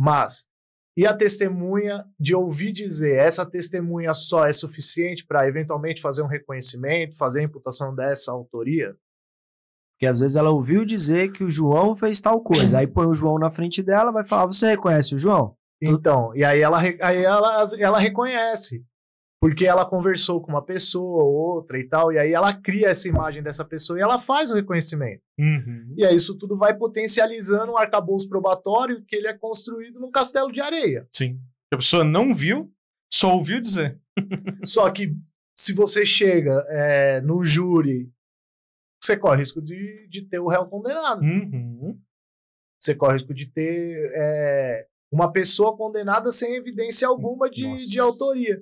Mas, e a testemunha de ouvir dizer, essa testemunha só é suficiente para eventualmente fazer um reconhecimento, fazer a imputação dessa autoria? Porque às vezes ela ouviu dizer que o João fez tal coisa, aí põe o João na frente dela, vai falar, você reconhece o João? Então, e aí ela reconhece, porque ela conversou com uma pessoa ou outra e tal, e aí ela cria essa imagem dessa pessoa e ela faz o reconhecimento. E aí isso tudo vai potencializando um arcabouço probatório que ele é construído num castelo de areia. Sim. A pessoa não viu, só ouviu dizer. Só que se você chega no júri, você corre risco de ter o réu condenado. Você corre risco de ter uma pessoa condenada sem evidência alguma de autoria,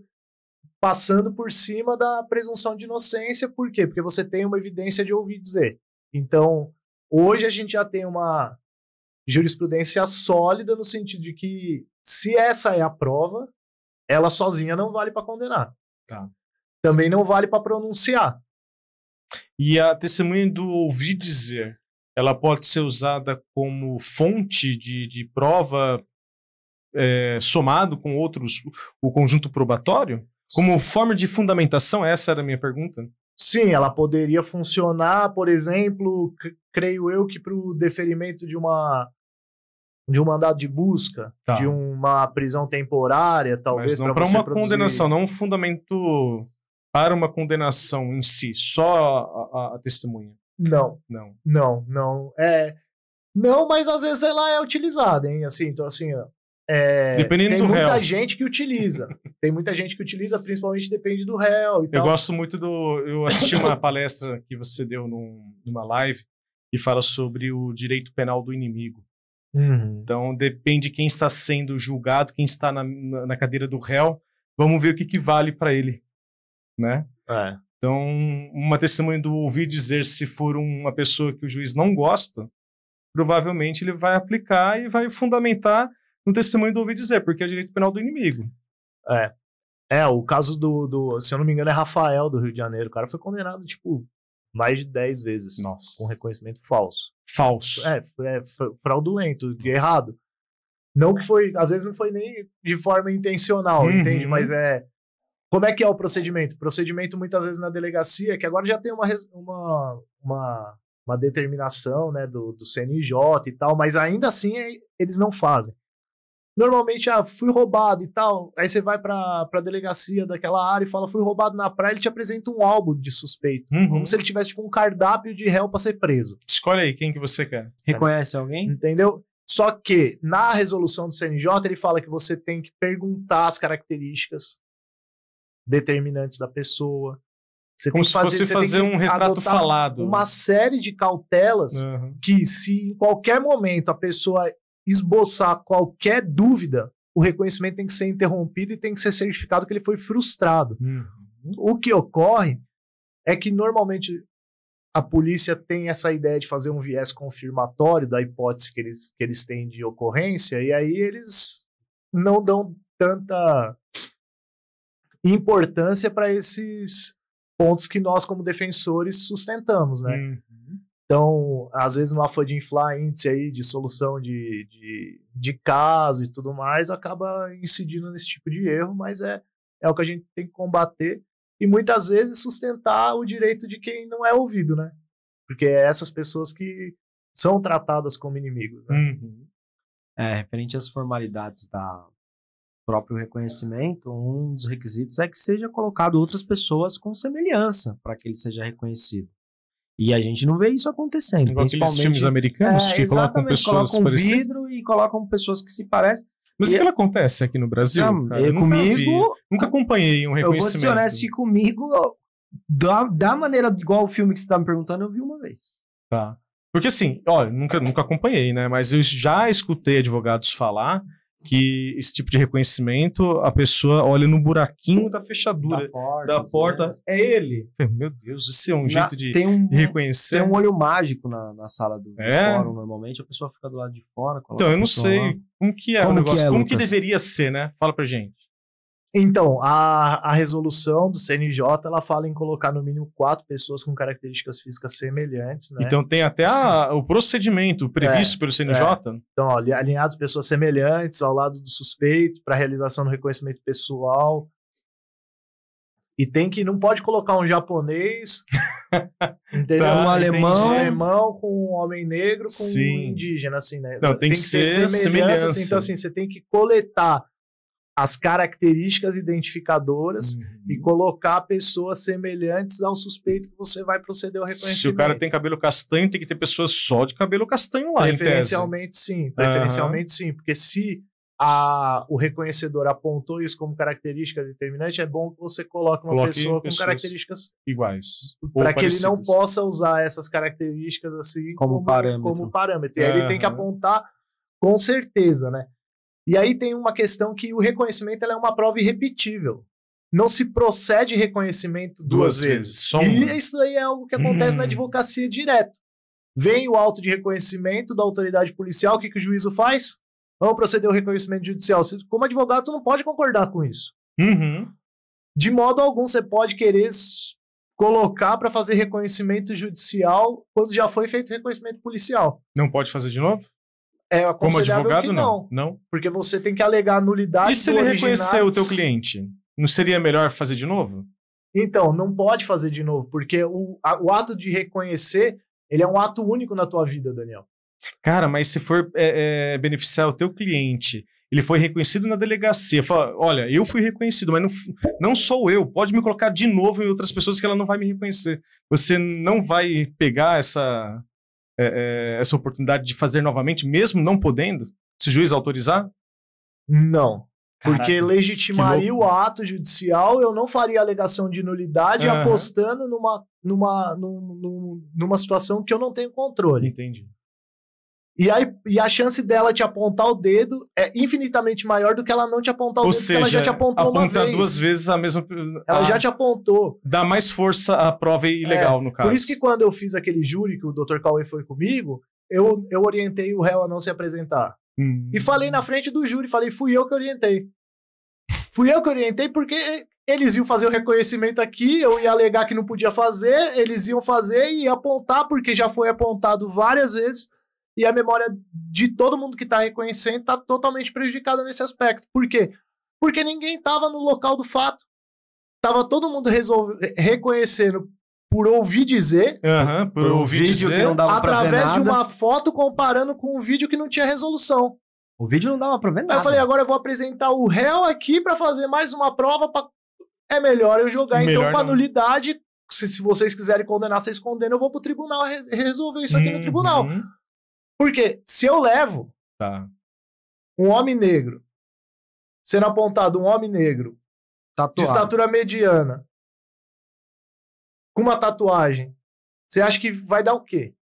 passando por cima da presunção de inocência. Por quê? Porque você tem uma evidência de ouvir dizer. Então, hoje a gente já tem uma jurisprudência sólida no sentido de que, se essa é a prova, ela sozinha não vale para condenar. Tá. Também não vale para pronunciar. E a testemunha do ouvir dizer, ela pode ser usada como fonte de prova somado com outros, o conjunto probatório? Como forma de fundamentação? Essa era a minha pergunta. Sim, ela poderia funcionar, por exemplo, creio eu que para o deferimento de um mandado de busca, de uma prisão temporária, talvez. Mas não para uma condenação, não um fundamento para uma condenação em si, só a testemunha. Não. Não, mas às vezes ela é utilizada, hein? Assim, então, assim, dependendo tem do réu. muita gente que utiliza. Tem muita gente que utiliza, principalmente depende do réu e tal. Eu gosto muito eu assisti uma palestra que você deu numa live que fala sobre o direito penal do inimigo. Então, depende de quem está sendo julgado, quem está na cadeira do réu, vamos ver o que vale para ele, né? Então, uma testemunha do ouvir dizer, se for uma pessoa que o juiz não gosta, provavelmente ele vai aplicar e vai fundamentar no testemunho do ouvir dizer, porque é direito penal do inimigo. O caso se eu não me engano, é Rafael, do Rio de Janeiro. O cara foi condenado, mais de 10 vezes. Nossa. Com reconhecimento falso. Falso. Fraudulento, de errado. Não que foi, às vezes não foi nem de forma intencional, entende? Mas como é que é o procedimento? O procedimento, muitas vezes, na delegacia, que agora já tem uma determinação, né, do CNJ e tal, mas ainda assim eles não fazem. Normalmente, fui roubado e tal. Aí você vai pra delegacia daquela área e fala, fui roubado na praia, ele te apresenta um álbum de suspeito. Como se ele tivesse tipo, um cardápio de réu pra ser preso. Escolhe aí quem que você quer. Reconhece alguém? Entendeu? Só que, na resolução do CNJ, ele fala que você tem que perguntar as características determinantes da pessoa. Você Como tem se fosse fazer um retrato falado. Uma série de cautelas que, se em qualquer momento a pessoa esboçar qualquer dúvida, o reconhecimento tem que ser interrompido e tem que ser certificado que ele foi frustrado. O que ocorre é que, normalmente, a polícia tem essa ideia de fazer um viés confirmatório da hipótese que eles têm de ocorrência, e aí eles não dão tanta importância para esses pontos que nós, como defensores, sustentamos, né? Então, às vezes, no afã de inflar índice aí de solução de caso e tudo mais, acaba incidindo nesse tipo de erro, mas é o que a gente tem que combater e muitas vezes sustentar o direito de quem não é ouvido, né? Porque é essas pessoas que são tratadas como inimigos, né? Referente às formalidades da próprio reconhecimento, um dos requisitos é que seja colocado outras pessoas com semelhança para que ele seja reconhecido. E a gente não vê isso acontecendo. Igual aqueles filmes americanos que colocam pessoas colocam vidro e colocam pessoas que se parecem. Mas o que acontece aqui no Brasil? Nunca acompanhei um reconhecimento. Eu vou ser honesto, que comigo, da maneira igual o filme que você está me perguntando, eu vi uma vez. Tá. Porque assim, olha, nunca acompanhei, né? Mas eu já escutei advogados falar que esse tipo de reconhecimento, a pessoa olha no buraquinho da fechadura da porta. É ele. Meu Deus, esse é um jeito de reconhecer. Tem um olho mágico na sala do fórum, normalmente. A pessoa fica do lado de fora. Então, eu não sei como que é o negócio. Como que deveria ser, né? Fala pra gente. Então, a resolução do CNJ, ela fala em colocar no mínimo 4 pessoas com características físicas semelhantes, né? Então tem até o procedimento previsto pelo CNJ? Então, alinhados pessoas semelhantes ao lado do suspeito para realização do reconhecimento pessoal. E não pode colocar um japonês, entendeu? Um alemão com um homem negro com um indígena, assim, né? Não, tem que ser semelhança. Assim, então, assim, você tem que coletar as características identificadoras e colocar pessoas semelhantes ao suspeito que você vai proceder ao reconhecimento. Se o cara tem cabelo castanho, tem que ter pessoas só de cabelo castanho lá, preferencialmente sim, sim, porque se o reconhecedor apontou isso como característica determinante, é bom que você coloque uma pessoa com características iguais, para que ele não possa usar essas características assim como parâmetro. E aí ele tem que apontar com certeza, né? E aí tem uma questão que o reconhecimento é uma prova irrepetível. Não se procede reconhecimento duas vezes. E isso aí é algo que acontece na advocacia direto. Vem o auto de reconhecimento da autoridade policial, o que o juízo faz? Vamos proceder ao reconhecimento judicial. Como advogado, tu não pode concordar com isso. De modo algum, você pode querer colocar para fazer reconhecimento judicial quando já foi feito reconhecimento policial. Não pode fazer de novo? É aconselhável como advogado, que não. Porque você tem que alegar nulidade. E se ele reconhecer o teu cliente? Não seria melhor fazer de novo? Então, não pode fazer de novo, porque o ato de reconhecer, ele é um ato único na tua vida, Daniel. Cara, mas se for beneficiar o teu cliente, ele foi reconhecido na delegacia, fala, olha, eu fui reconhecido, mas não sou eu, pode me colocar de novo em outras pessoas que ela não vai me reconhecer. Você não vai pegar essa oportunidade de fazer novamente, mesmo não podendo, se o juiz autorizar? Não. Caraca, porque legitimaria o ato judicial, eu não faria alegação de nulidade apostando numa situação que eu não tenho controle. Entendi. E a chance dela te apontar o dedo é infinitamente maior do que ela não te apontar o dedo, porque ela já te apontou uma vez. Apontar 2 vezes a mesma... Ela já te apontou. Dá mais força à prova ilegal, no caso. Por isso que quando eu fiz aquele júri, que o Dr. Cauê foi comigo, eu orientei o réu a não se apresentar. E falei na frente do júri, fui eu que orientei. Fui eu que orientei porque eles iam fazer o reconhecimento aqui, eu ia alegar que não podia fazer, eles iam fazer e ia apontar, porque já foi apontado várias vezes, e a memória de todo mundo que está reconhecendo está totalmente prejudicada nesse aspecto. Por quê? Porque ninguém estava no local do fato. Estava todo mundo reconhecendo por ouvir dizer, por ouvir dizer, através de uma foto comparando com um vídeo que não tinha resolução. O vídeo não dava pra ver nada. Aí eu falei, agora eu vou apresentar o réu aqui pra fazer mais uma prova. É melhor eu jogar, então, pra nulidade. Se vocês quiserem condenar, vocês condenam. Eu vou pro tribunal resolver isso aqui no tribunal. Porque se eu levo um homem negro, sendo apontado um homem negro, de estatura mediana, com uma tatuagem, você acha que vai dar o quê?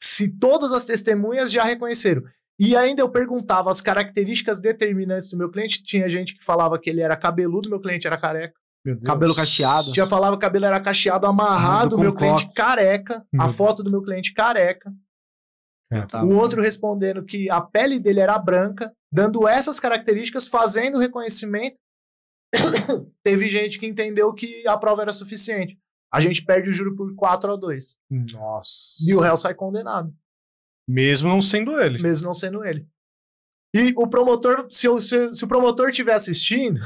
Se todas as testemunhas já reconheceram. E ainda eu perguntava as características determinantes do meu cliente. Tinha gente que falava que ele era cabeludo, meu cliente era careca. Cabelo cacheado. Já falava que o cabelo era cacheado, amarrado, meu cliente careca. A foto do meu cliente careca. O outro respondendo que a pele dele era branca, dando essas características, fazendo o reconhecimento. Teve gente que entendeu que a prova era suficiente. A gente perde o júri por 4-2. Nossa. E o réu sai condenado. Mesmo não sendo ele. Mesmo não sendo ele. E o promotor, se o promotor estiver assistindo,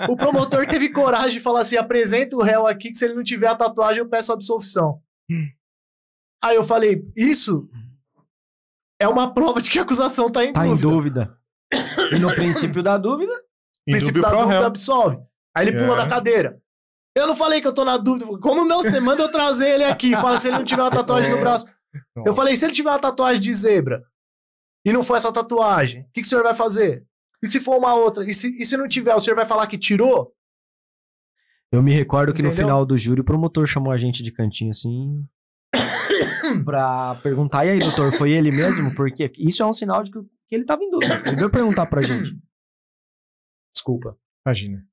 o promotor teve coragem de falar assim, apresenta o réu aqui, que se ele não tiver a tatuagem, eu peço absolvição. Aí eu falei, isso é uma prova de que a acusação está em dúvida. E no princípio da dúvida? O princípio da dúvida absolve. Aí ele pula da cadeira. Eu não falei que eu tô na dúvida. Como não? Você manda eu trazer ele aqui. Fala que se ele não tiver uma tatuagem no braço. Nossa. Eu falei, se ele tiver uma tatuagem de zebra e não for essa tatuagem, o que o senhor vai fazer? E se for uma outra? E se não tiver, o senhor vai falar que tirou? Eu me recordo que no final do júri o promotor chamou a gente de cantinho assim pra perguntar, e aí, doutor, foi ele mesmo? Porque isso é um sinal de que ele tava em dúvida. Ele veio perguntar pra gente. Desculpa. Imagina.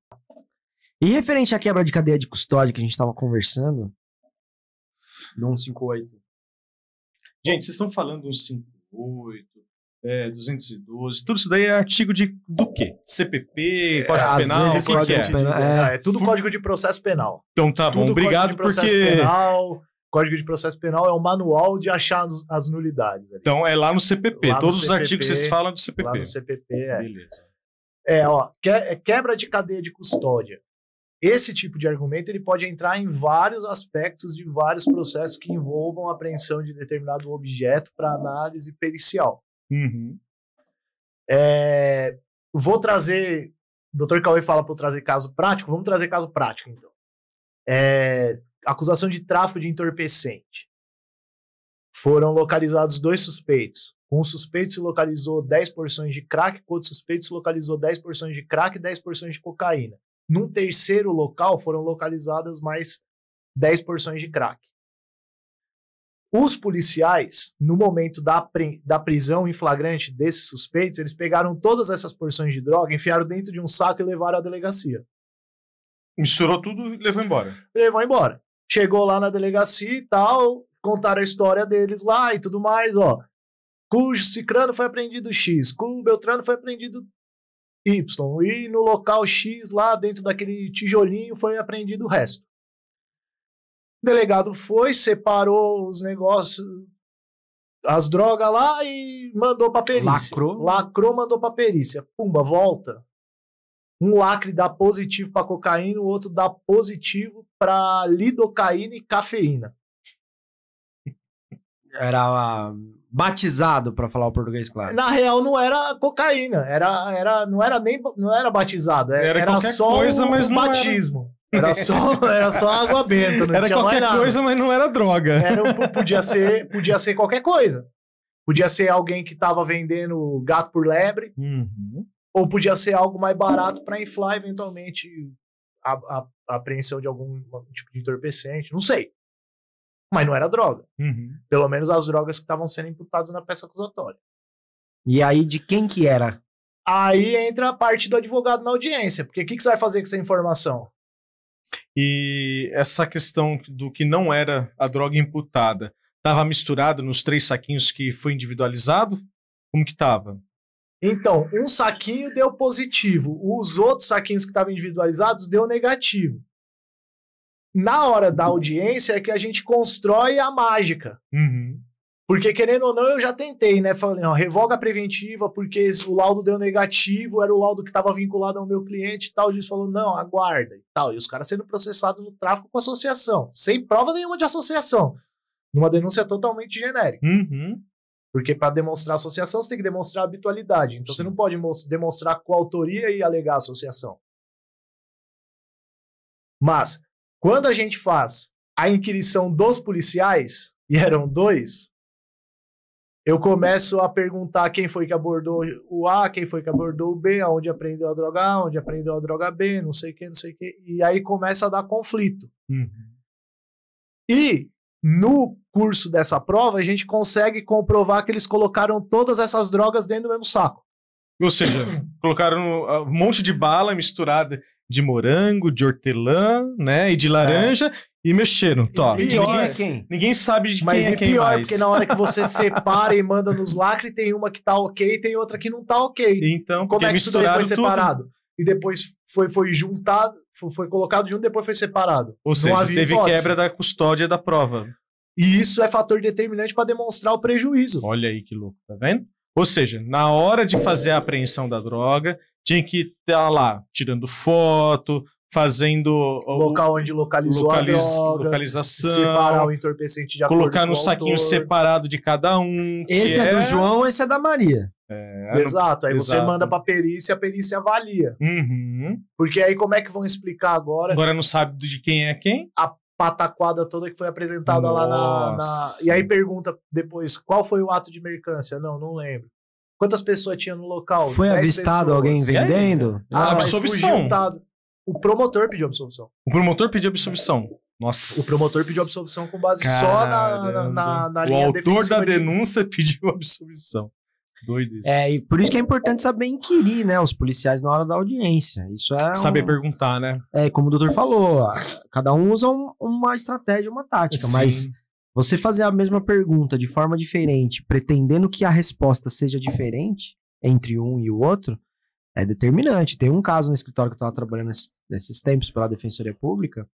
E referente à quebra de cadeia de custódia que a gente estava conversando, no 158. Gente, vocês estão falando do 158, 212, tudo isso daí é artigo do quê? CPP, Código Penal? Às vezes Código Penal. É tudo Código de Processo Penal. Então tá bom, obrigado porque... Código de Processo Penal é o manual de achar as nulidades. Ali. Então é lá no CPP, lá todos no os CPP, artigos que vocês falam do CPP. Lá no CPP, Beleza. Quebra de cadeia de custódia. Esse tipo de argumento ele pode entrar em vários aspectos de vários processos que envolvam a apreensão de determinado objeto para análise pericial. Vou trazer... O Dr. Cauê fala para eu trazer caso prático. Vamos trazer caso prático, então. Acusação de tráfico de entorpecente. Foram localizados 2 suspeitos. Um suspeito se localizou 10 porções de crack, outro suspeito se localizou 10 porções de crack e 10 porções de cocaína. Num terceiro local foram localizadas mais 10 porções de crack. Os policiais, no momento da prisão em flagrante desses suspeitos, eles pegaram todas essas porções de droga, enfiaram dentro de um saco e levaram à delegacia. Misturou tudo e levou embora. Levou embora. Chegou lá na delegacia e tal, contaram a história deles lá e tudo mais, ó. Cujo Cicrano foi apreendido X, cujo Beltrano foi apreendido Y, e no local X, lá dentro daquele tijolinho, foi apreendido o resto. O delegado foi, separou os negócios, as drogas lá e mandou pra perícia. Lacrou, mandou pra perícia. Pumba, volta. Um lacre dá positivo pra cocaína, o outro dá positivo pra lidocaína e cafeína. Era batizado, pra falar o português claro. Na real, não era cocaína. Não era batizado. Era só coisa, mas o batismo. Era só água benta. Não era tinha qualquer mais nada. coisa, mas não era droga. Podia ser qualquer coisa. Podia ser alguém que estava vendendo gato por lebre. Ou podia ser algo mais barato para inflar, eventualmente, a apreensão de algum tipo de entorpecente. Não sei. Mas não era droga. Pelo menos as drogas que estavam sendo imputadas na peça acusatória. E aí, de quem que era? Aí entra a parte do advogado na audiência. Porque o que você vai fazer com essa informação? E essa questão do que não era a droga imputada, estava misturado nos 3 saquinhos que foi individualizado? Como que estava? Então, um saquinho deu positivo. Os outros saquinhos que estavam individualizados deu negativo. Na hora da audiência é que a gente constrói a mágica. Porque, querendo ou não, eu já tentei, né? Falei, ó, revoga a preventiva porque o laudo deu negativo, era o laudo que estava vinculado ao meu cliente e tal. O juiz falou, não, aguarda e tal. E os caras sendo processados no tráfico com associação, sem prova nenhuma de associação. Numa denúncia totalmente genérica. Porque para demonstrar associação, você tem que demonstrar habitualidade. Então, você não pode demonstrar coautoria e alegar associação. Mas, quando a gente faz a inquirição dos policiais, e eram 2, eu começo a perguntar quem foi que abordou o A, quem foi que abordou o B, aonde aprendeu a droga A, onde aprendeu a droga B, não sei o que, e aí começa a dar conflito. E no curso dessa prova, a gente consegue comprovar que eles colocaram todas essas drogas dentro do mesmo saco. Ou seja, colocaram um monte de bala misturada de morango, de hortelã, né, e de laranja, e mexeram. Tó, ninguém sabe de quem é quem pior, mais. Porque na hora que você separa e manda nos lacres, tem uma que tá ok e tem outra que não tá ok. Então, como é que isso daí foi tudo separado? E depois foi juntado, foi colocado junto, depois foi separado. Ou seja, teve quebra da custódia da prova. E isso é fator determinante para demonstrar o prejuízo. Olha aí que louco, tá vendo? Ou seja, na hora de fazer a apreensão da droga, tinha que estar lá, tirando foto, fazendo o local onde localizou a droga, localização, separar o entorpecente de acordo colocar com no o saquinho autor. separado de cada um. Esse é do João, esse é da Maria. Exato, aí você manda pra perícia, a perícia avalia. Porque aí como é que vão explicar agora? Agora não sabe de quem é quem? A pataquada toda que foi apresentada lá na... E aí pergunta depois, qual foi o ato de mercância? Não lembro. Quantas pessoas tinha no local? Foi avistado alguém vendendo? Absolvição. O promotor pediu absolvição. O promotor pediu absolvição. Nossa. O promotor pediu absolvição com base só na linha defensiva. O autor da denúncia pediu absolvição. Doido isso. E por isso que é importante saber inquirir, né, os policiais na hora da audiência. Isso é saber perguntar, né? Como o doutor falou, cada um usa uma estratégia, uma tática, Sim. mas você fazer a mesma pergunta de forma diferente, pretendendo que a resposta seja diferente entre um e o outro, é determinante. Tem um caso no escritório que eu estava trabalhando nesses tempos pela Defensoria Pública.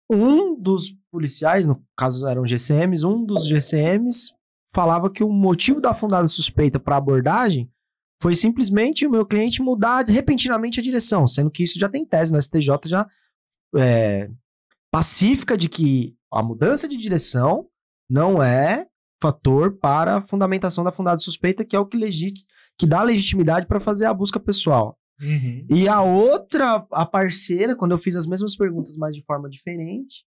Um dos policiais, no caso eram GCMs, um dos GCMs falava que o motivo da fundada suspeita para abordagem foi simplesmente o meu cliente mudar repentinamente a direção, sendo que isso já tem tese na STJ já pacífica de que a mudança de direção não é fator para a fundamentação da fundada suspeita, que é o que dá legitimidade para fazer a busca pessoal. E a parceira, quando eu fiz as mesmas perguntas, mas de forma diferente,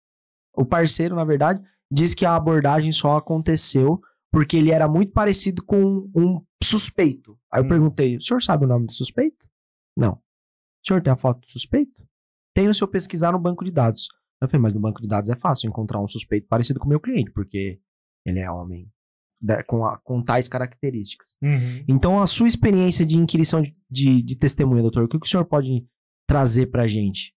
o parceiro, na verdade, disse que a abordagem só aconteceu porque ele era muito parecido com um suspeito. Aí eu perguntei, o senhor sabe o nome do suspeito? Não. O senhor tem a foto do suspeito? Tenho se eu pesquisar no banco de dados. Eu falei, mas no banco de dados é fácil encontrar um suspeito parecido com o meu cliente, porque ele é homem com tais características. Então, a sua experiência de inquirição de testemunha, doutor, o que o senhor pode trazer pra gente?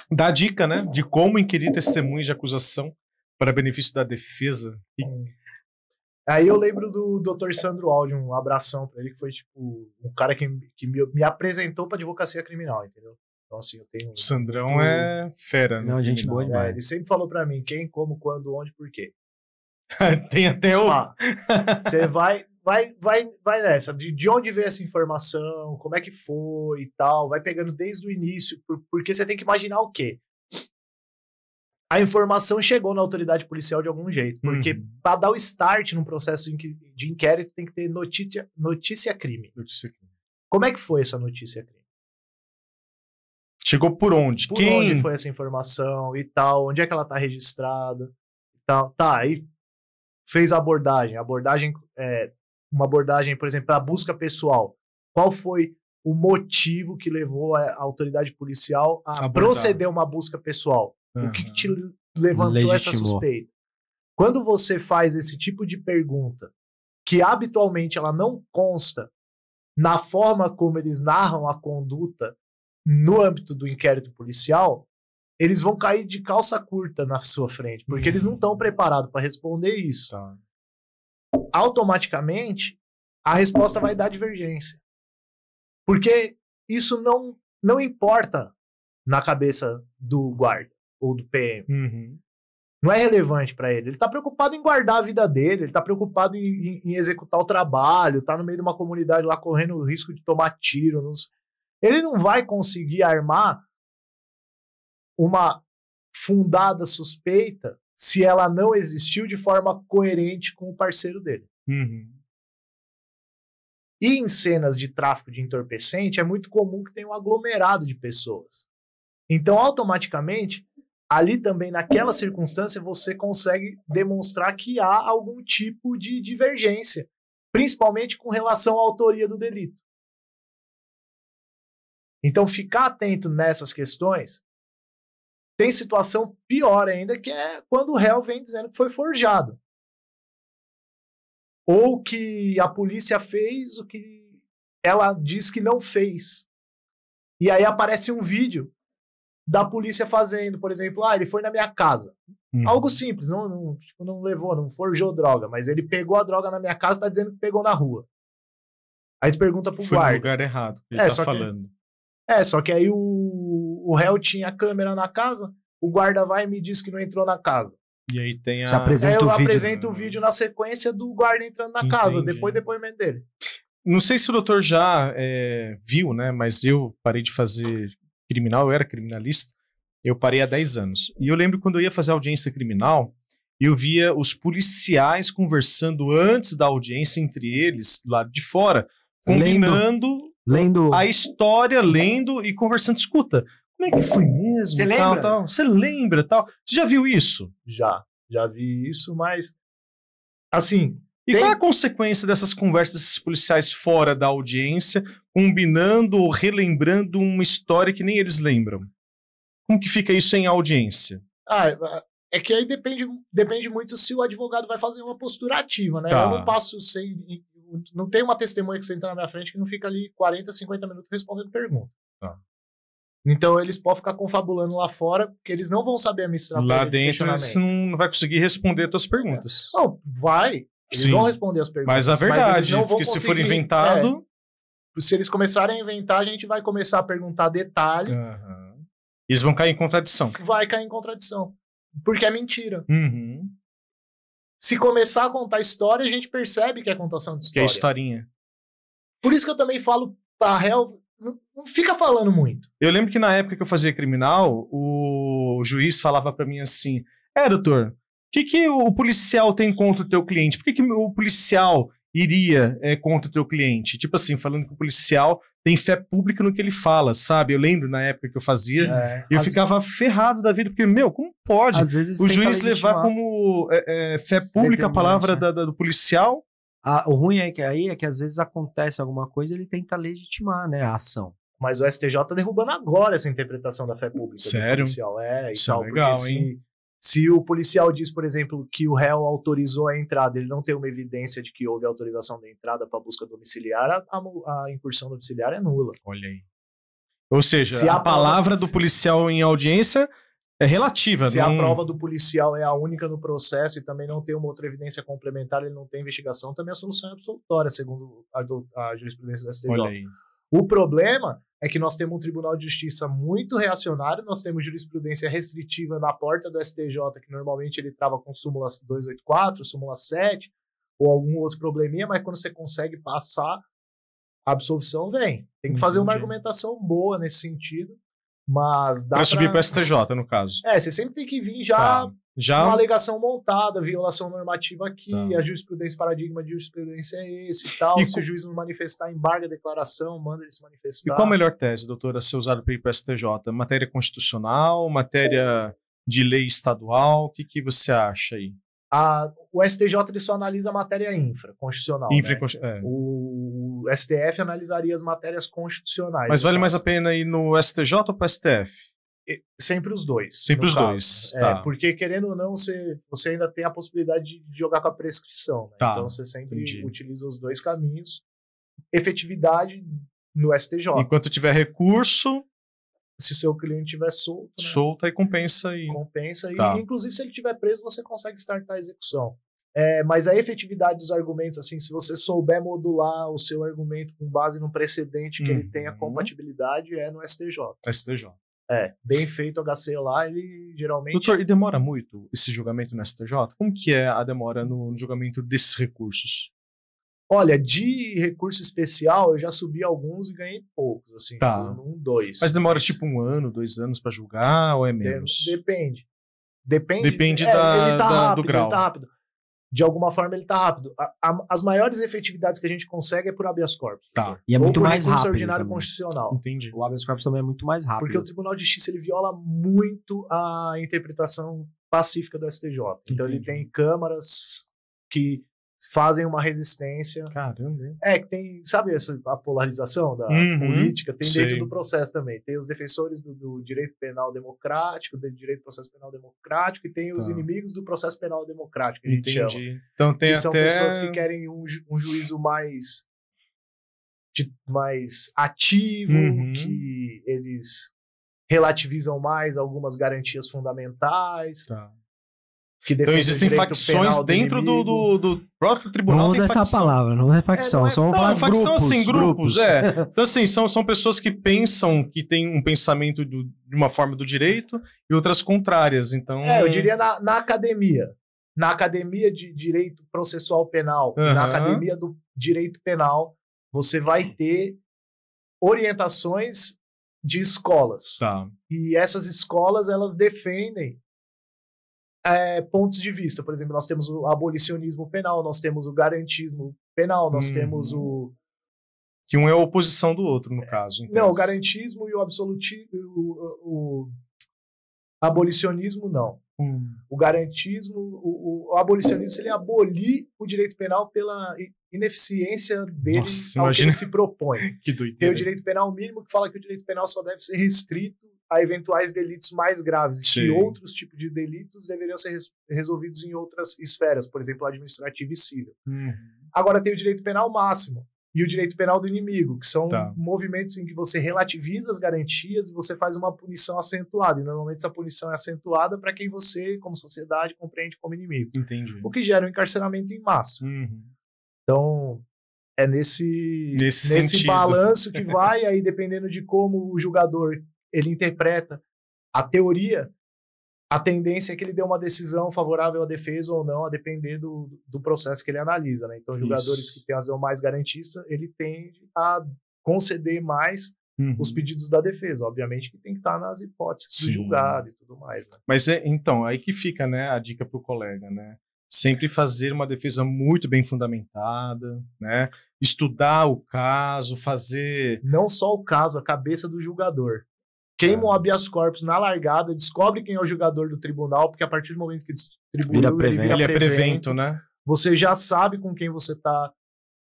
Dá dica, né? De como inquirir testemunhas de acusação para benefício da defesa. Aí eu lembro do Dr. Sandro Aldi, um abração pra ele, que foi tipo um cara que me apresentou pra advocacia criminal, entendeu? Então assim, eu tenho... O Sandrão é fera, né? Não, gente boa demais. Ele sempre falou pra mim quem, como, quando, onde, por quê. Tem até o... Você vai nessa, de onde veio essa informação, como é que foi e tal, vai pegando desde o início, porque você tem que imaginar o quê? A informação chegou na autoridade policial de algum jeito, porque para dar o start num processo de inquérito tem que ter notícia-crime. Como é que foi essa notícia-crime? Chegou por onde? Por onde foi essa informação e tal, onde é que ela tá registrada e tal. Tá, aí fez a abordagem. Uma abordagem, por exemplo, para busca pessoal. Qual foi o motivo que levou a autoridade policial a proceder uma busca pessoal? O que te levantou essa suspeita? Quando você faz esse tipo de pergunta, que habitualmente ela não consta na forma como eles narram a conduta no âmbito do inquérito policial, eles vão cair de calça curta na sua frente, porque eles não estão preparados para responder isso. Automaticamente, a resposta vai dar divergência. Porque isso não importa na cabeça do guarda ou do PM. Não é relevante para ele. Ele tá preocupado em guardar a vida dele, ele tá preocupado em executar o trabalho, tá no meio de uma comunidade lá correndo o risco de tomar tiro. Ele não vai conseguir armar uma fundada suspeita se ela não existiu de forma coerente com o parceiro dele. Uhum. E em cenas de tráfico de entorpecente, é muito comum que tenha um aglomerado de pessoas. Então, automaticamente, ali também, naquela circunstância, você consegue demonstrar que há algum tipo de divergência, principalmente com relação à autoria do delito. Então, ficar atento nessas questões. Tem situação pior ainda, que é quando o réu vem dizendo que foi forjado. Ou que a polícia fez o que ela diz que não fez. E aí aparece um vídeo da polícia fazendo, por exemplo, ele foi na minha casa. Algo simples, não levou, não forjou droga, mas ele pegou a droga na minha casa e tá dizendo que pegou na rua. Aí tu pergunta pro Foi guarda. no lugar errado, ele tá falando. Só que aí o réu tinha a câmera na casa, o guarda vai e me diz que não entrou na casa. E aí tem Você apresenta eu o vídeo. apresento o vídeo na sequência do guarda entrando na casa, depois do depoimento dele. Não sei se o doutor já viu, né? Mas eu parei de fazer criminal, eu era criminalista, eu parei há 10 anos. E eu lembro quando eu ia fazer audiência criminal, eu via os policiais conversando antes da audiência entre eles, do lado de fora, combinando lendo a história, lendo e conversando. Escuta, como é que foi mesmo? Você lembra? Tal. Você lembra, tal? Você já viu isso? Já vi isso, mas assim... E qual é a consequência dessas conversas desses policiais fora da audiência, combinando ou relembrando uma história que nem eles lembram? Como que fica isso em audiência? É que aí depende muito se o advogado vai fazer uma postura ativa, né? Tá. Eu não passo sem... Não tem uma testemunha que você entra na minha frente que não fica ali 40, 50 minutos respondendo pergunta. Tá. Então eles podem ficar confabulando lá fora, porque eles não vão saber a minha estratégia. Lá dentro você não vai conseguir responder as tuas perguntas. Não, vai. Eles vão responder as perguntas. Mas a verdade, não vão porque se for inventado... se eles começarem a inventar, a gente vai começar a perguntar detalhe. Uhum. Eles vão cair em contradição. Vai cair em contradição. Porque é mentira. Uhum. Se começar a contar história, a gente percebe que é contação de história. Que é historinha. Por isso que eu também falo pra réu, não fica falando muito. Eu lembro que na época que eu fazia criminal, o juiz falava pra mim assim, doutor, o que o policial tem contra o teu cliente? Por que o policial iria contra o teu cliente? Tipo assim, falando que o policial tem fé pública no que ele fala, sabe? Eu lembro na época que eu fazia, eu ficava ferrado da vida, porque, como pode o juiz levar como fé pública a palavra do policial? O ruim é que às vezes acontece alguma coisa e ele tenta legitimar, né, a ação. Mas o STJ tá derrubando agora essa interpretação da fé pública. Sério? Do policial. Isso é legal, hein? Se o policial diz, por exemplo, que o réu autorizou a entrada, ele não tem uma evidência de que houve autorização da entrada para busca domiciliar, a incursão domiciliar é nula. Olha aí. Ou seja, a palavra do policial em audiência é relativa. Se a prova do policial é a única no processo e também não tem uma outra evidência complementar, ele não tem investigação, também a solução é absolutória, segundo a jurisprudência do STJ. Olha aí. O problema é que nós temos um Tribunal de Justiça muito reacionário, nós temos jurisprudência restritiva na porta do STJ, que normalmente ele trava com súmula 284, súmula 7, ou algum outro probleminha, mas quando você consegue passar, a absolvição vem. Tem que fazer uma argumentação boa nesse sentido, mas dá pra subir para STJ, no caso. Você sempre tem que vir já uma alegação montada, violação normativa aqui, a jurisprudência, paradigma de jurisprudência é esse e tal. Se o juiz não manifestar, embarga a declaração, manda ele se manifestar. E qual a melhor tese, doutora, a ser usada para ir para o STJ? Matéria constitucional, matéria de lei estadual? O que você acha aí? O STJ ele só analisa a matéria constitucional. Né? O STF analisaria as matérias constitucionais. Mas vale mais a pena ir no STJ ou para o STF? Sempre os dois. Sempre os dois. Porque, querendo ou não, você ainda tem a possibilidade de jogar com a prescrição. Né? Então, você sempre utiliza os dois caminhos. Efetividade no STJ. Enquanto tiver recurso... Se o seu cliente estiver solto, né? Solta e compensa aí. Compensa. E, inclusive, se ele estiver preso, você consegue startar a execução. Mas a efetividade dos argumentos, assim, se você souber modular o seu argumento com base num precedente que ele tenha compatibilidade, é no STJ. STJ. Bem feito o HC lá, ele geralmente... Doutor, e demora muito esse julgamento no STJ? Como que é a demora no julgamento desses recursos? Olha, de recurso especial, eu já subi alguns e ganhei poucos, assim, 1, 2. Mas demora tipo 1 ano, 2 anos pra julgar ou é menos? Depende. Depende ele tá rápido, do grau. Ele tá rápido. de alguma forma ele tá rápido. As maiores efetividades que a gente consegue é por habeas corpus. Tá. E é Ou muito por mais recurso rápido ordinário também. constitucional. Entendi. O habeas corpus também é muito mais rápido. Porque o Tribunal de Justiça ele viola muito a interpretação pacífica do STJ. Então ele tem câmaras que fazem uma resistência. Caramba, hein? Que tem, sabe a polarização da política? Tem dentro do processo também. Tem os defensores do direito penal democrático, do direito do processo penal democrático, e tem os inimigos do processo penal democrático, que a gente chama. Então tem que são pessoas que querem um juízo mais ativo, que eles relativizam mais algumas garantias fundamentais. Tá. Então existem facções dentro do próprio tribunal. Não usa essa palavra, não é facção. Facção assim, grupos. Então assim, são pessoas que pensam, que têm um pensamento de uma forma do direito e outras contrárias. Então, eu diria na academia. Na academia de direito processual penal, na academia do direito penal, você vai ter orientações de escolas. Tá. E essas escolas, elas defendem pontos de vista. Por exemplo, nós temos o abolicionismo penal, nós temos o garantismo penal, nós temos o... Que um é a oposição do outro, no caso. Não, o garantismo e o absolutismo... O abolicionismo, não. O garantismo... O abolicionismo, ele abolir o direito penal pela ineficiência dele ao que ele se propõe. Que doideira. Tem o direito penal mínimo, que fala que o direito penal só deve ser restrito a eventuais delitos mais graves, que outros tipos de delitos deveriam ser resolvidos em outras esferas, por exemplo, administrativa e civil. Agora tem o direito penal máximo e o direito penal do inimigo, que são movimentos em que você relativiza as garantias e você faz uma punição acentuada, e normalmente essa punição é acentuada para quem você, como sociedade, compreende como inimigo. Entendi. O que gera um encarceramento em massa. Então, é nesse balanço que vai, aí dependendo de como o julgador ele interpreta a teoria, a tendência é que ele dê uma decisão favorável à defesa ou não, a depender do processo que ele analisa, né? Então, jogadores que têm a visão mais garantista, ele tende a conceder mais os pedidos da defesa. Obviamente que tem que estar nas hipóteses do julgado e tudo mais, né? Mas então, aí que fica, né, a dica para o colega, né? Sempre fazer uma defesa muito bem fundamentada, né? Estudar o caso, fazer... Não só o caso, a cabeça do julgador. Queima o habeas corpus na largada, descobre quem é o julgador do tribunal, porque a partir do momento que distribuiu, ele é prevento, né? Você já sabe com quem você está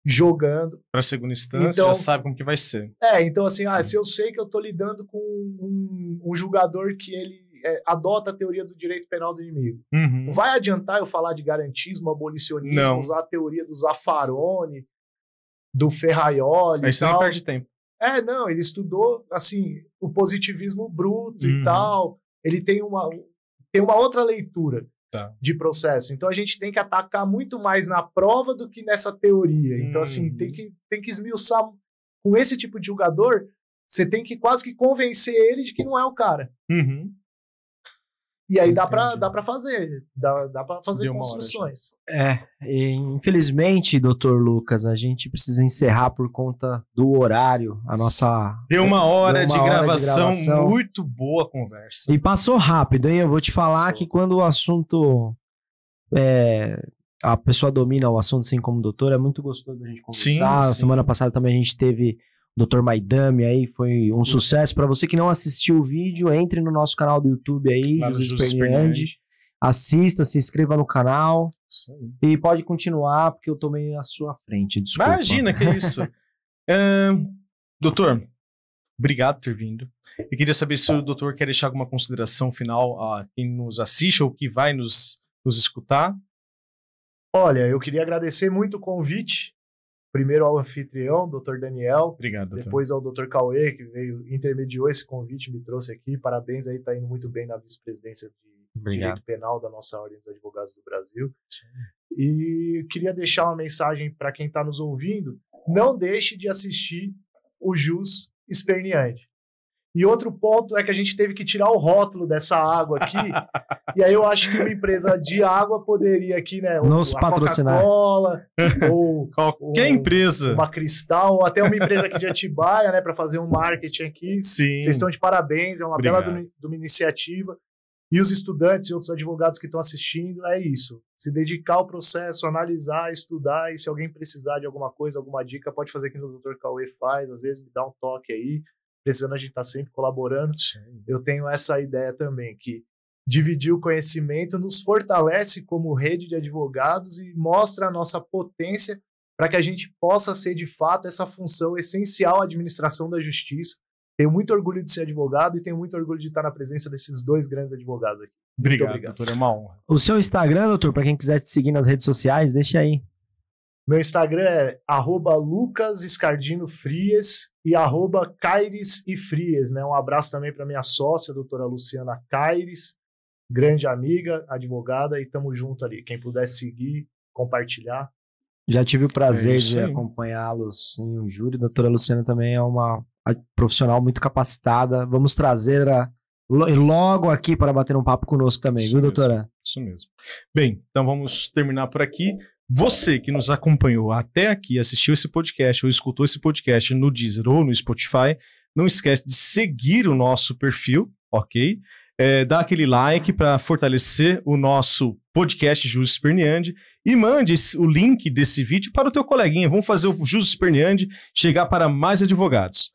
jogando. Para a segunda instância, já sabe como que vai ser. Então assim, se eu sei que eu estou lidando com um julgador que ele adota a teoria do direito penal do inimigo. Não vai adiantar eu falar de garantismo, abolicionismo, usar a teoria do Zaffaroni, do Ferraioli. Aí você não perde tempo. Não, ele estudou, assim, o positivismo bruto e tal. Ele tem uma outra leitura de processo. Então, a gente tem que atacar muito mais na prova do que nessa teoria. Então, assim, tem que esmiuçar. Com esse tipo de julgador, você tem que quase que convencer ele de que não é o cara. E aí dá pra fazer. Dá pra fazer construções. E infelizmente, doutor Lucas, a gente precisa encerrar por conta do horário. A nossa... Deu uma hora de gravação, muito boa a conversa. E passou rápido, hein? Eu vou te falar que quando o assunto... a pessoa domina o assunto assim como o doutor, é muito gostoso da gente conversar. Sim. Semana passada também a gente teve... Dr. Maidami aí, foi um sucesso. Para você que não assistiu o vídeo, entre no nosso canal do YouTube aí, José Sperniandi. Assista, se inscreva no canal. E pode continuar, porque eu tô meio à sua frente. Desculpa. Imagina, que isso. Doutor, obrigado por ter vindo. Eu queria saber se o doutor quer deixar alguma consideração final a quem nos assiste ou que vai nos escutar. Olha, eu queria agradecer muito o convite. Primeiro ao anfitrião, Dr. Daniel. Obrigado, doutor. Depois ao Dr. Cauê, que intermediou esse convite, me trouxe aqui. Parabéns aí, tá indo muito bem na vice-presidência de Direito Penal da nossa Ordem dos Advogados do Brasil. Sim. E queria deixar uma mensagem para quem está nos ouvindo: não deixe de assistir o Jus Sperniandi. E outro ponto é que a gente teve que tirar o rótulo dessa água aqui. E aí eu acho que uma empresa de água poderia aqui, né? Nos patrocinar. Coca-Cola, ou qualquer empresa. Uma Cristal, ou até uma empresa aqui de Atibaia, né? Para fazer um marketing aqui. Sim. Vocês estão de parabéns, é uma bela de uma iniciativa. E os estudantes e outros advogados que estão assistindo, é isso. Se dedicar ao processo, analisar, estudar, e se alguém precisar de alguma coisa, alguma dica, pode fazer que o Dr. Cauê faz, às vezes me dá um toque aí, precisando a gente tá sempre colaborando. Sim. Eu tenho essa ideia também, que dividir o conhecimento nos fortalece como rede de advogados e mostra a nossa potência para que a gente possa ser, de fato, essa função essencial à administração da justiça. Tenho muito orgulho de ser advogado e tenho muito orgulho de estar na presença desses dois grandes advogados aqui. Obrigado, doutor, é uma honra. O seu Instagram, doutor, para quem quiser te seguir nas redes sociais, deixa aí. Meu Instagram é @lucasescardinofries e @cairesefries, né? Um abraço também para minha sócia, a doutora Luciana Caires, grande amiga, advogada, e tamo junto ali. Quem puder seguir, compartilhar. Já tive o prazer de aí. acompanhá-los em um júri. A doutora Luciana também é uma profissional muito capacitada. Vamos trazê-la logo aqui para bater um papo conosco também, Isso viu, mesmo. doutora? Isso mesmo. Bem, então vamos terminar por aqui. Você que nos acompanhou até aqui, assistiu esse podcast ou escutou esse podcast no Deezer ou no Spotify, não esquece de seguir o nosso perfil, ok? Dá aquele like para fortalecer o nosso podcast Jus Esperneandi e mande o link desse vídeo para o teu coleguinha. Vamos fazer o Jus Esperneandi chegar para mais advogados.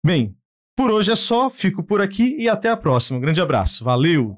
Bem, por hoje é só, fico por aqui e até a próxima. Um grande abraço, valeu!